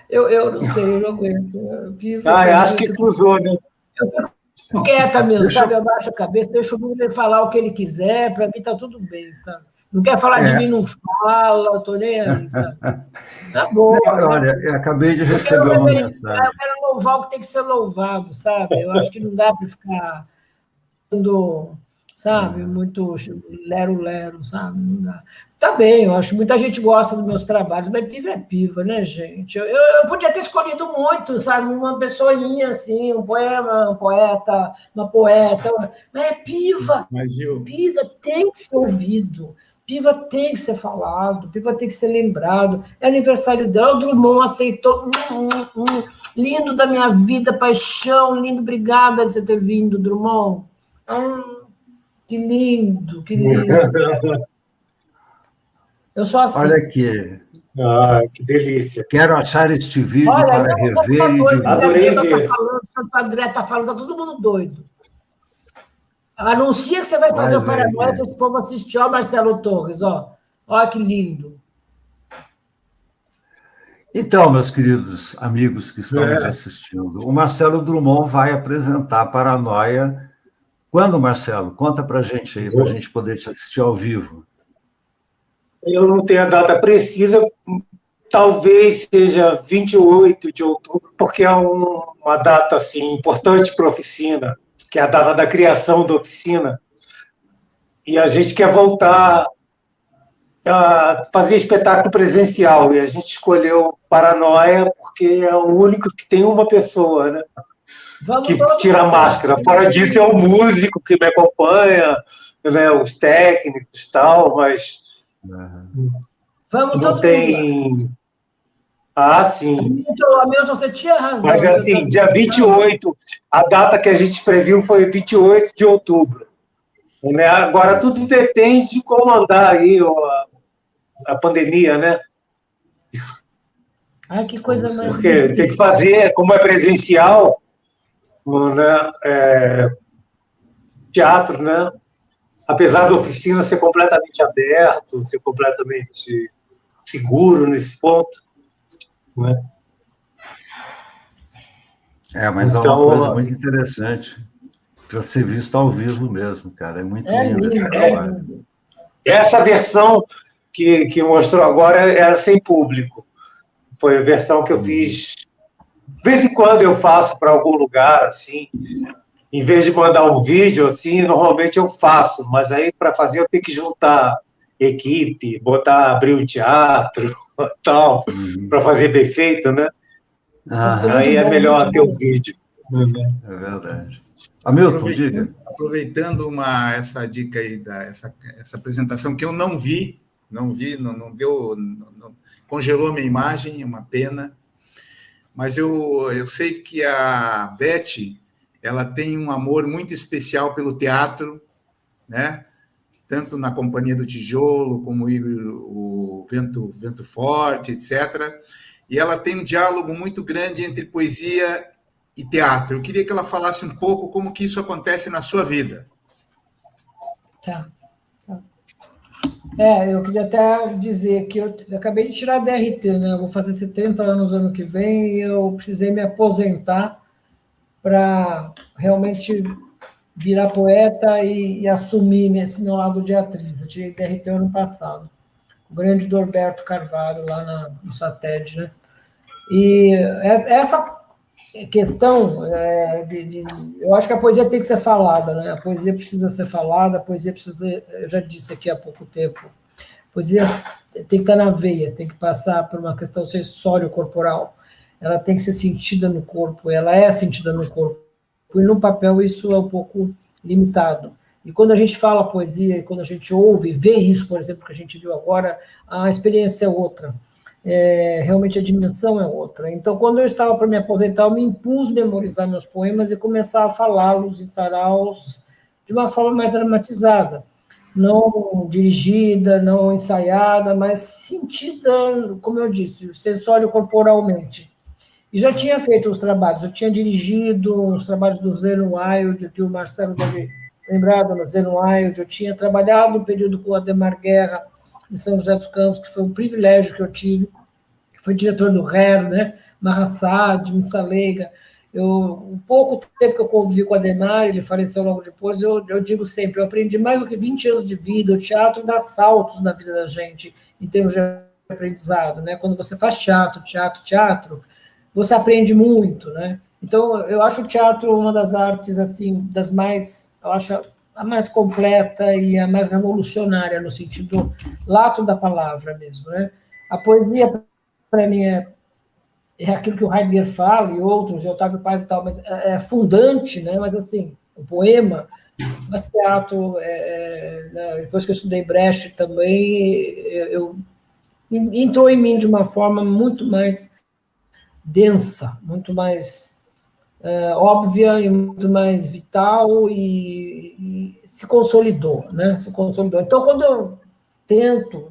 Eu não sei, eu não aguento. Acho que cruzou, né? Eu fico quieta mesmo, sabe? Eu baixo a cabeça, deixo o Bruno falar o que ele quiser, para mim tá tudo bem, sabe? Não quer falar de mim, não fala, eu tô nem aí, sabe? Tá bom. Olha, eu acabei de receber uma mensagem. Eu quero louvar o que tem que ser louvado, sabe? Eu acho que não dá para ficar sabe? Muito lero-lero, sabe? Não dá. Tá bem, eu acho que muita gente gosta dos meus trabalhos, mas piva é piva, né, gente? Eu podia ter escolhido muito, sabe? Uma pessoinha assim, um poema, um poeta, uma poeta, mas é piva. Piva tem que ser ouvido, piva tem que ser falado, piva tem que ser lembrado. É aniversário dela, o Drummond aceitou. Lindo da minha vida, paixão, lindo, obrigada de você ter vindo, Drummond. Que lindo, que lindo. Eu sou assim. Olha aqui, Ah, que delícia. Quero achar este vídeo Olha, para não, rever e doido, Adorei tá ver. falando, Santo André está falando, tá todo mundo doido. Anuncia que você vai fazer o Olha aí. Paranoia para esse povo assistir. Ó, Marcelo Torres, ó. Olha que lindo. Então, meus queridos amigos que estão nos assistindo, o Marcelo Drummond vai apresentar Paranoia. Quando, Marcelo? Conta para a gente aí, para a gente poder te assistir ao vivo. Eu não tenho a data precisa, talvez seja 28 de outubro, porque é uma data assim, importante para a oficina, que é a data da criação da oficina. E a gente quer voltar a fazer espetáculo presencial, e a gente escolheu Paranoia porque é o único que tem uma pessoa, né, que tira a máscara. Fora disso, é o músico que me acompanha, né, os técnicos e tal, mas Vamos não tem... Ah, sim. Hamilton, você tinha razão. Mas, assim, dia 28, a data que a gente previu foi 28 de outubro. Né? Agora, tudo depende de como andar aí a pandemia, né? Ai, que coisa mais... Porque tem que fazer, como é presencial, né? Teatro, né? Apesar da oficina ser completamente aberto, ser completamente seguro nesse ponto, né? Mas então, é uma coisa muito interessante para ser visto ao vivo mesmo, cara. É muito lindo esse trabalho. Essa versão que mostrou agora era sem público. Foi a versão que eu fiz. De vez em quando eu faço para algum lugar, assim. Em vez de mandar um vídeo, assim, normalmente eu faço. Mas aí, para fazer, eu tenho que juntar equipe, abrir um teatro, tal, para fazer bem feito, né? Aí é melhor ter o vídeo. É verdade. Hamilton, diga. Aproveitando essa dica aí, essa apresentação que eu não vi, não deu, congelou minha imagem, é uma pena, mas eu sei que a Beth, ela tem um amor muito especial pelo teatro, né? Tanto na Companhia do Tijolo, como o Vento Forte, etc., e ela tem um diálogo muito grande entre poesia e teatro. Eu queria que ela falasse um pouco como que isso acontece na sua vida. Tá. Eu queria até dizer que eu acabei de tirar a DRT, né? Eu vou fazer 70 anos ano que vem e eu precisei me aposentar para realmente virar poeta e assumir esse meu lado de atriz. Eu tirei DRT ano passado. O grande Norberto Carvalho, lá no SATED, né? E essa questão, eu acho que a poesia tem que ser falada, né? A poesia precisa ser falada, a poesia precisa... Eu já disse aqui há pouco tempo, a poesia tem que estar na veia, tem que passar por uma questão sensório-corporal, ela tem que ser sentida no corpo, ela é sentida no corpo, e no papel isso é um pouco limitado. E quando a gente fala poesia, quando a gente ouve, vê isso, por exemplo, que a gente viu agora, a experiência é outra. Realmente a dimensão é outra. Então, quando eu estava para me aposentar, eu me impus memorizar meus poemas e começar a falá-los em saraus de uma forma mais dramatizada. Não dirigida, não ensaiada, mas sentida, como eu disse, sensório-corporalmente. E já tinha feito os trabalhos, eu tinha dirigido os trabalhos do Zeno Wild, que o Marcelo deve lembrar do Zeno Wild, eu tinha trabalhado um período com o Ademar Guerra, em São José dos Campos, que foi um privilégio que eu tive, que foi diretor do Hair, né? Marrassad, Missa Leiga. O pouco tempo que eu convivi com o Ademar, ele faleceu logo depois, eu digo sempre, eu aprendi mais do que 20 anos de vida, o teatro dá saltos na vida da gente, em termos de aprendizado, né? Quando você faz teatro, você aprende muito, né? Então, eu acho o teatro uma das artes, assim, das mais, eu acho a mais completa e a mais revolucionária, no sentido lato da palavra mesmo, né? A poesia, para mim, é aquilo que o Heidegger fala, e outros, e Otávio Paz e tal, mas é fundante, né? Mas, assim, o poema, mas teatro, depois que eu estudei Brecht também, entrou em mim de uma forma muito mais densa, muito mais óbvia e muito mais vital e se consolidou, né? Se consolidou. Então, quando eu tento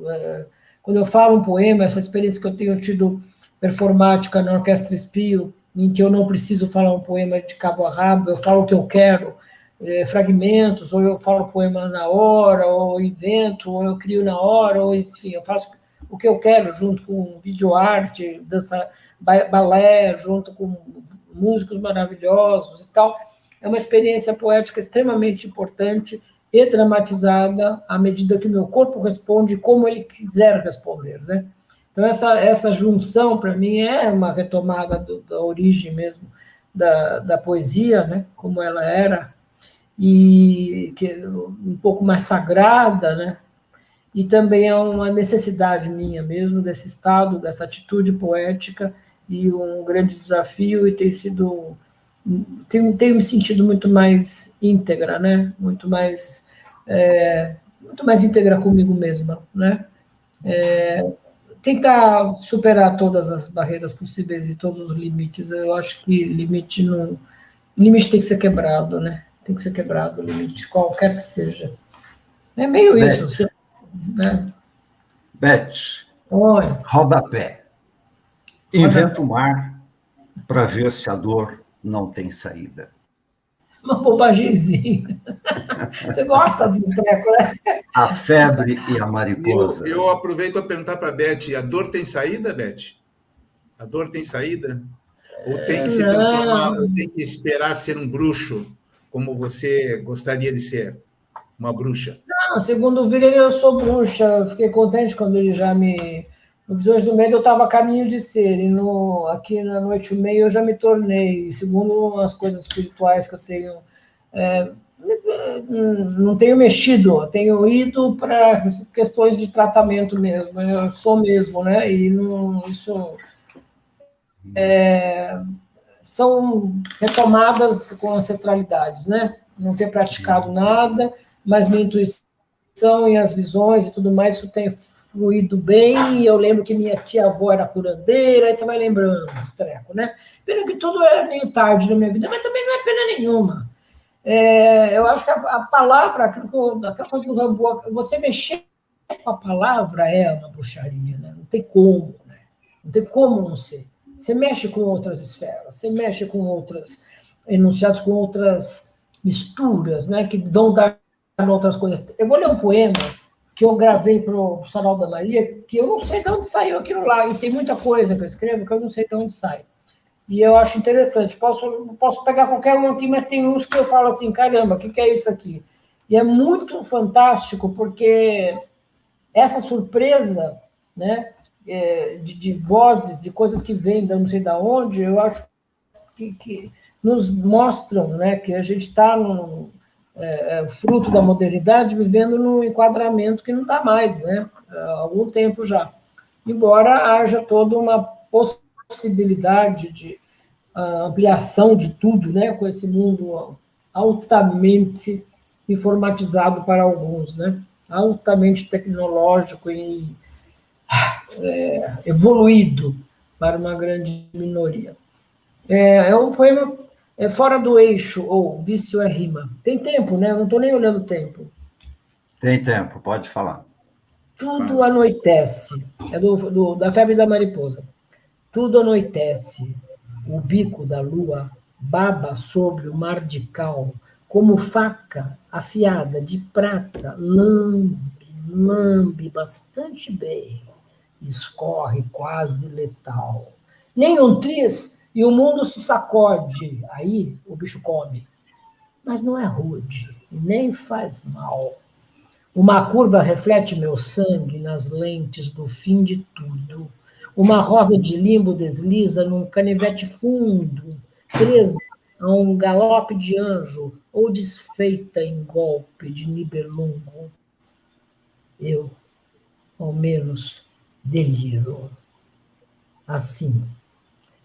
Quando eu falo um poema, essa experiência que eu tenho tido performática na Orquestra Espio, em que eu não preciso falar um poema de cabo a rabo, eu falo o que eu quero, fragmentos, ou eu falo poema na hora, ou invento, ou eu crio na hora, ou enfim, eu faço o que eu quero, junto com videoarte, dança, balé, junto com músicos maravilhosos e tal. É uma experiência poética extremamente importante e dramatizada à medida que o meu corpo responde como ele quiser responder, né? Então, essa junção, para mim, é uma retomada da origem mesmo da poesia, né? Como ela era, e que um pouco mais sagrada, né? E também é uma necessidade minha mesmo desse estado, dessa atitude poética, e um grande desafio, e tenho me sentido muito mais íntegra, né? Muito mais íntegra comigo mesma, né? Tentar superar todas as barreiras possíveis e todos os limites. Eu acho que limite tem que ser quebrado, né? Tem que ser quebrado o limite, qualquer que seja. É meio isso, né? Beth, Oi. rodapé. Inventa o mar para ver se a dor não tem saída. Uma bobagemzinha. Você gosta desse treco, né? A febre e a mariposa. Eu aproveito para perguntar para a Beth, a dor tem saída, Beth? A dor tem saída? Ou tem que se transformar, ou tem que esperar ser um bruxo, como você gostaria de ser? Uma bruxa? Não, segundo o Viller, eu sou bruxa. Eu fiquei contente quando ele já me... No Visões do Medo eu estava a caminho de ser, e aqui na Noite e Meia eu já me tornei, segundo as coisas espirituais que eu tenho... não tenho mexido, eu tenho ido para questões de tratamento mesmo, eu sou mesmo, né? E isso são retomadas com ancestralidades, né? Não ter praticado nada, mas minha intuição e as visões e tudo mais, isso tem fluído bem, e eu lembro que minha tia-avó era curandeira, aí você vai lembrando os trecos, né? Pena que tudo era meio tarde na minha vida, mas também não é pena nenhuma. Eu acho que a palavra, aquela coisa do Rambo, você mexer com a palavra é uma bruxaria, né? Não tem como, né? Não tem como não ser. Você mexe com outras esferas, você mexe com outros enunciados, com outras misturas, né? Que vão dar outras coisas. Eu vou ler um poema que eu gravei para o Sarau da Maria, que eu não sei de onde saiu aquilo lá, e tem muita coisa que eu escrevo que eu não sei de onde sai. E eu acho interessante. Posso pegar qualquer um aqui, mas tem uns que eu falo assim, caramba, o que é isso aqui? E é muito fantástico, porque essa surpresa, né, de vozes, de coisas que vêm, não sei de onde, eu acho que nos mostram, né, que a gente está fruto da modernidade, vivendo num enquadramento que não está mais, né, há algum tempo já. Embora haja toda uma possibilidade de ampliação de tudo, né, com esse mundo altamente informatizado para alguns, né, altamente tecnológico e evoluído para uma grande minoria. É um poema fora do eixo, ou vício é rima. Tem tempo, né? Eu não estou nem olhando o tempo. Tem tempo, pode falar. Tudo anoitece. É da Febre da Mariposa. Tudo anoitece. O bico da lua baba sobre o mar de cal, como faca afiada de prata, lambe bastante bem, escorre quase letal. Nem um tris e o mundo se sacode, aí o bicho come. Mas não é rude, nem faz mal. Uma curva reflete meu sangue nas lentes do fim de tudo. Uma rosa de limbo desliza num canivete fundo, presa a um galope de anjo ou desfeita em golpe de nibelungo. Eu, ao menos, deliro. Assim,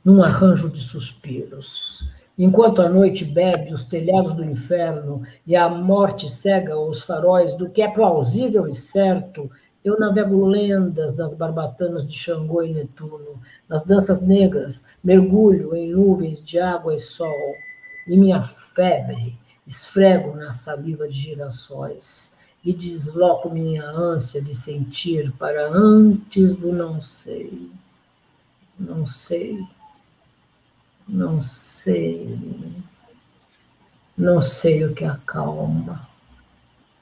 num arranjo de suspiros. Enquanto a noite bebe os telhados do inferno e a morte cega os faróis do que é plausível e certo, eu navego lendas das barbatanas de Xangô e Netuno, nas danças negras, mergulho em nuvens de água e sol, e minha febre esfrego na saliva de girassóis. e desloco minha ânsia de sentir para antes do não sei. Não sei. Não sei. Não sei o que acalma.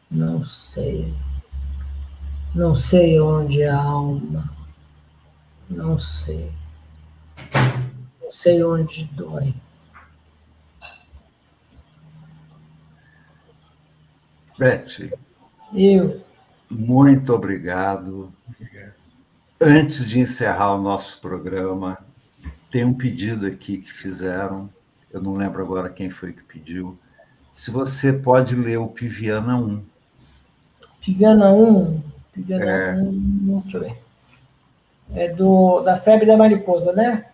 Não sei. Não sei onde a alma. Não sei. Não sei onde dói. Beth, Eu. muito obrigado. Antes de encerrar o nosso programa, tem um pedido aqui que fizeram, eu não lembro agora quem foi que pediu, se você pode ler o Piviana 1. Piviana 1. Piviana 1, deixa eu ver. É da Febre da Mariposa, né?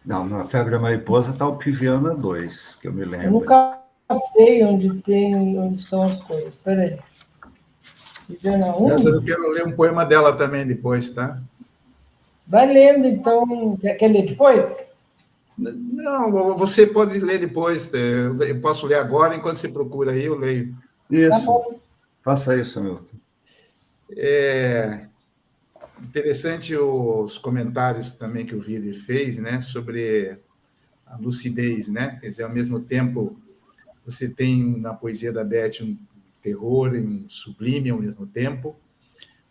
Não, na Febre da Mariposa está o Piviana 2, que eu me lembro. Eu nunca sei onde estão as coisas. Espera aí. Piviana 1? César, eu quero ler um poema dela também depois, tá? Vai lendo, então. Quer ler depois? Não, você pode ler depois. Eu posso ler agora, enquanto você procura aí, eu leio. Isso. Tá bom. Faça isso, Milton. É interessante os comentários também que o Willer fez, né, sobre a lucidez, né? Quer dizer, ao mesmo tempo, você tem na poesia da Beth um terror e um sublime ao mesmo tempo,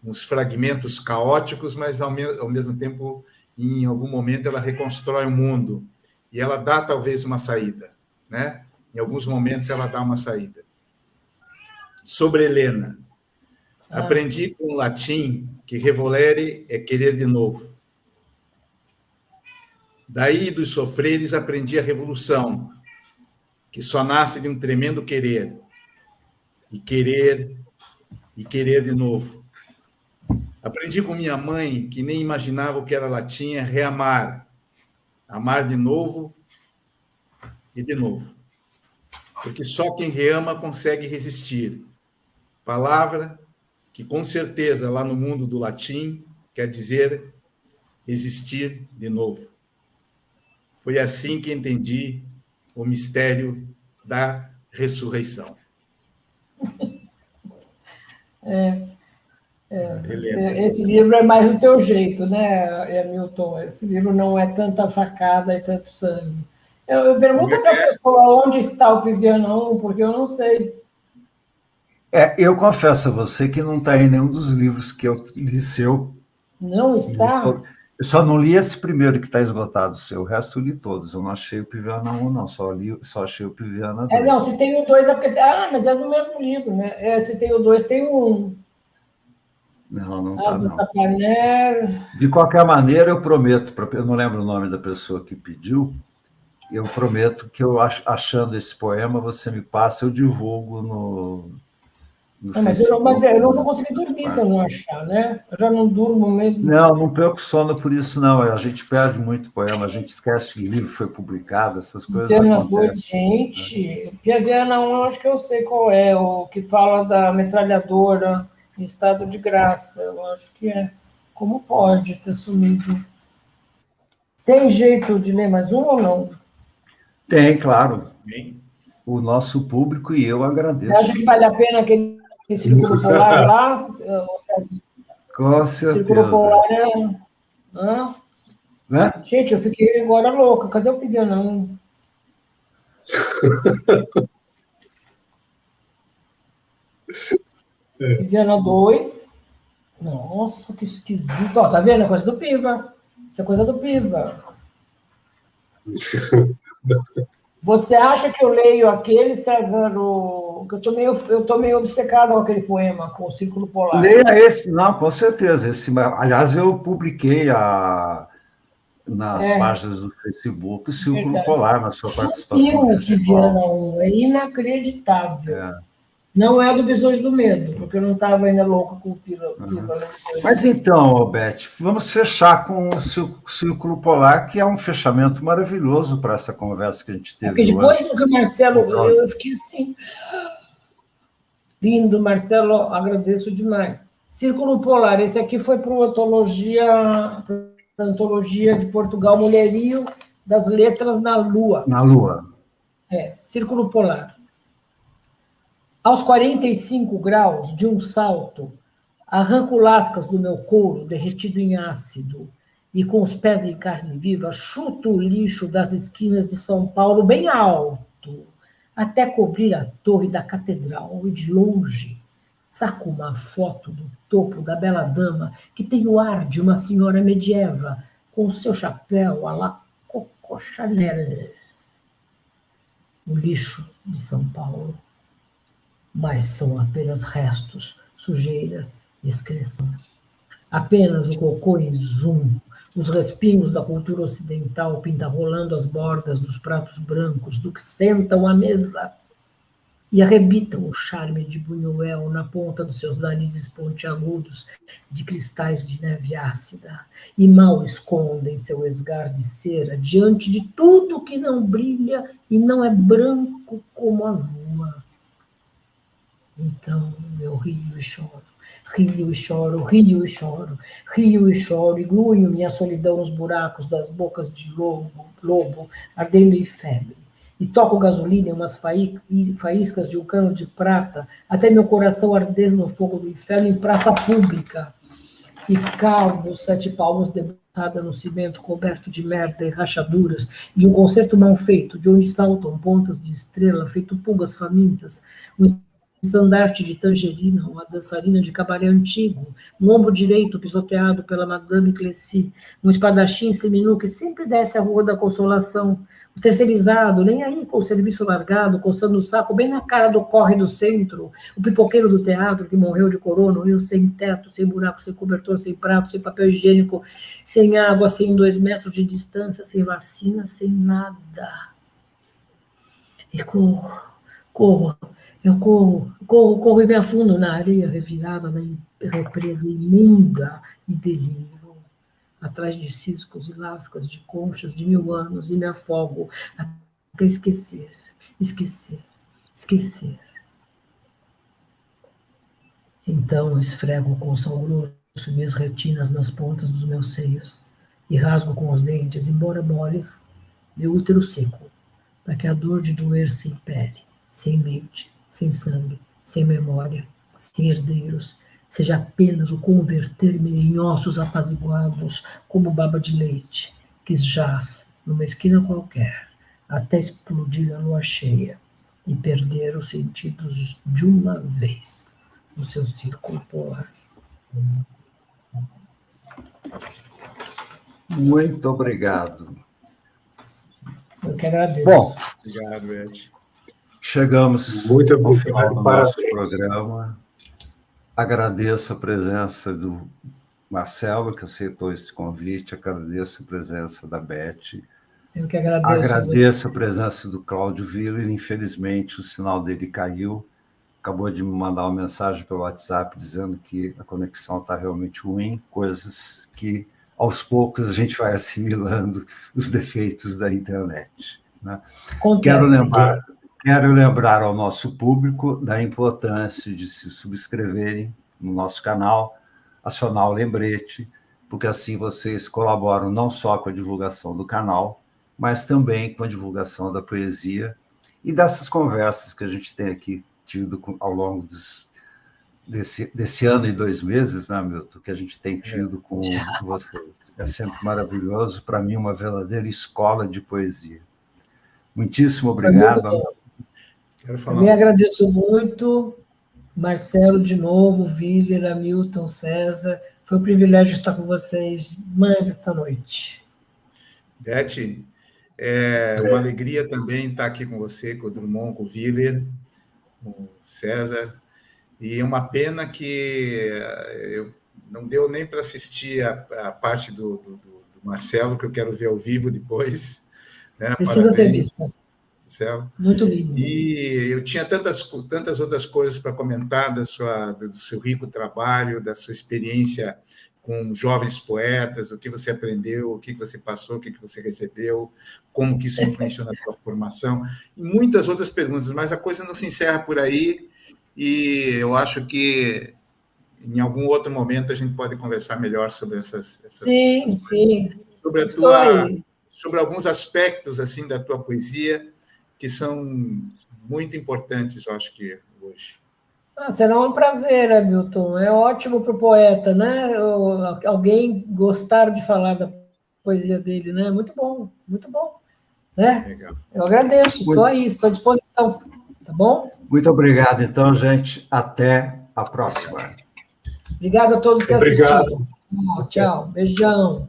uns fragmentos caóticos, mas ao mesmo tempo, em algum momento, ela reconstrói o mundo e ela dá talvez uma saída, né? Em alguns momentos ela dá uma saída. Sobre Helena. Aprendi com o latim que revolere é querer de novo. Daí dos sofreres aprendi a revolução, que só nasce de um tremendo querer. E querer de novo. Aprendi com minha mãe, que nem imaginava o que era latim, é reamar. Amar de novo e de novo. Porque só quem reama consegue resistir. Palavra que, com certeza, lá no mundo do latim, quer dizer existir de novo. Foi assim que entendi o mistério da ressurreição. Esse livro é mais do teu jeito, né, Milton? Esse livro não é tanta facada e tanto sangue. Eu pergunto para a pessoa onde está o Piviana 1, porque eu não sei. Eu confesso a você que não está em nenhum dos livros que eu li seu. Não está? Eu só não li esse primeiro que está esgotado seu, o resto eu li todos. Eu não achei o Piviana 1, não, só achei o Piviana 2. Não, se tem o 2 é porque... mas é do mesmo livro, né? Se tem o 2, tem o 1. Não está, não. Tapaner. De qualquer maneira, eu prometo, eu não lembro o nome da pessoa que pediu, eu prometo que eu, achando esse poema, você me passa, eu divulgo no mas eu não vou conseguir dormir se eu não achar, né? Eu já não durmo mesmo. Não perco sono por isso, não. A gente perde muito poema, a gente esquece que o livro foi publicado, essas coisas acontecem. Gente, Piviana 1, acho que eu sei qual é, o que fala da metralhadora em estado de graça. Eu acho que é. Como pode ter sumido? Tem jeito de ler mais um ou não? Tem, claro. O nosso público e eu agradeço. Você acha que vale a pena aquele Círculo Polar lá? Com certeza. Círculo Polar é... Né? Gente, eu fiquei agora louca. Cadê o Piviana 1? Piviana 2. Nossa, que esquisito. Ó, tá vendo? É coisa do Piva. Isso é coisa do Piva. Você acha que eu leio aquele, César, que eu tô meio obcecada com aquele poema, com o Círculo Polar? Leia esse, não, com certeza. Aliás, eu publiquei nas páginas do Facebook o Círculo Polar, na sua participação no festival. É inacreditável. Não é do Visões do Medo, porque eu não estava ainda louca com o Piva. Mas então, Beth, vamos fechar com o Círculo Polar, que é um fechamento maravilhoso para essa conversa que a gente teve. Porque depois do que o Marcelo, eu fiquei assim, lindo, Marcelo, agradeço demais. Círculo Polar, esse aqui foi para a Antologia de Portugal, Mulherio das Letras na Lua. Na Lua. Círculo Polar. Aos 45 graus, de um salto, arranco lascas do meu couro derretido em ácido e, com os pés em carne viva, chuto o lixo das esquinas de São Paulo bem alto, até cobrir a torre da catedral e, de longe, saco uma foto do topo da bela dama que tem o ar de uma senhora medieva com o seu chapéu à la Coco Chanel. O lixo de São Paulo. Mas são apenas restos, sujeira, excreção. Apenas o cocô em zoom, os respingos da cultura ocidental pintarrolando as bordas dos pratos brancos do que sentam à mesa e arrebitam o charme de Buñuel na ponta dos seus narizes pontiagudos de cristais de neve ácida e mal escondem seu esgar de cera diante de tudo que não brilha e não é branco como a lua. Então eu rio e choro, rio e choro, rio e choro, rio e choro, e grunho minha solidão nos buracos das bocas de lobo ardendo em febre. E toco gasolina em umas faíscas de um cano de prata, até meu coração arder no fogo do inferno em praça pública. E cavo 7 palmos debruçada no cimento coberto de merda e rachaduras, de um concerto mal feito, de onde saltam pontas de estrela, feito pulgas famintas, um estandarte de tangerina, uma dançarina de cabaré antigo, um ombro direito pisoteado pela Madame Clessy, um espadachim seminu que sempre desce a Rua da Consolação, o terceirizado, nem aí com o serviço largado, coçando o saco bem na cara do corre do centro, o pipoqueiro do teatro que morreu de corona, o sem teto, sem buraco, sem cobertor, sem prato, sem papel higiênico, sem água, sem 2 metros de distância, sem vacina, sem nada. E eu corro e me afundo na areia revirada da represa imunda e deliro, atrás de ciscos e lascas de conchas de 1000 anos, e me afogo até esquecer. Então esfrego com sal grosso minhas retinas nas pontas dos meus seios e rasgo com os dentes, embora moles, meu útero seco, para que a dor de doer sem pele, sem mente, sem sangue, sem memória, sem herdeiros, seja apenas o converter-me em ossos apaziguados como baba de leite, que jaz numa esquina qualquer, até explodir a lua cheia e perder os sentidos de uma vez no seu círculo polar. Muito obrigado. Eu que agradeço. Bom, Obrigado, Ed. Chegamos Muito ao final do nosso parabéns. programa. Agradeço a presença do Marcelo, que aceitou esse convite, agradeço a presença da Beth, Eu que agradeço. agradeço a presença do Cláudio Willer. Infelizmente, o sinal dele caiu, acabou de me mandar uma mensagem pelo WhatsApp dizendo que a conexão está realmente ruim, coisas que, aos poucos, a gente vai assimilando os defeitos da internet, né? Quero lembrar ao nosso público da importância de se subscreverem no nosso canal, acionar o lembrete, porque assim vocês colaboram não só com a divulgação do canal, mas também com a divulgação da poesia e dessas conversas que a gente tem aqui tido ao longo desse ano e 2 meses, né, Milton, que a gente tem tido com vocês. É sempre maravilhoso, para mim, uma verdadeira escola de poesia. Muitíssimo obrigado. Também agradeço muito, Marcelo, de novo, Willer, Hamilton, César. Foi um privilégio estar com vocês mais esta noite. Beth, é uma alegria também estar aqui com você, com o Drummond, com o Willer, com o César. E é uma pena que eu não deu nem para assistir a parte do Marcelo, que eu quero ver ao vivo depois. Né? Precisa ser vista. Marcelo. Muito lindo. E eu tinha tantas outras coisas para comentar do seu rico trabalho, da sua experiência com jovens poetas, o que você aprendeu, o que você passou, o que você recebeu, como que isso influenciou na sua formação, e muitas outras perguntas, mas a coisa não se encerra por aí, e eu acho que em algum outro momento a gente pode conversar melhor sobre essas sim. Sobre alguns aspectos assim da tua poesia que são muito importantes, eu acho que hoje. Será um prazer, Hamilton. É ótimo para o poeta, né? Alguém gostar de falar da poesia dele, né? Muito bom, né? Legal. Eu agradeço, estou aí, estou à disposição, tá bom? Muito obrigado, então, gente. Até a próxima. Obrigado a todos que Obrigado. assistiram. Tchau, beijão.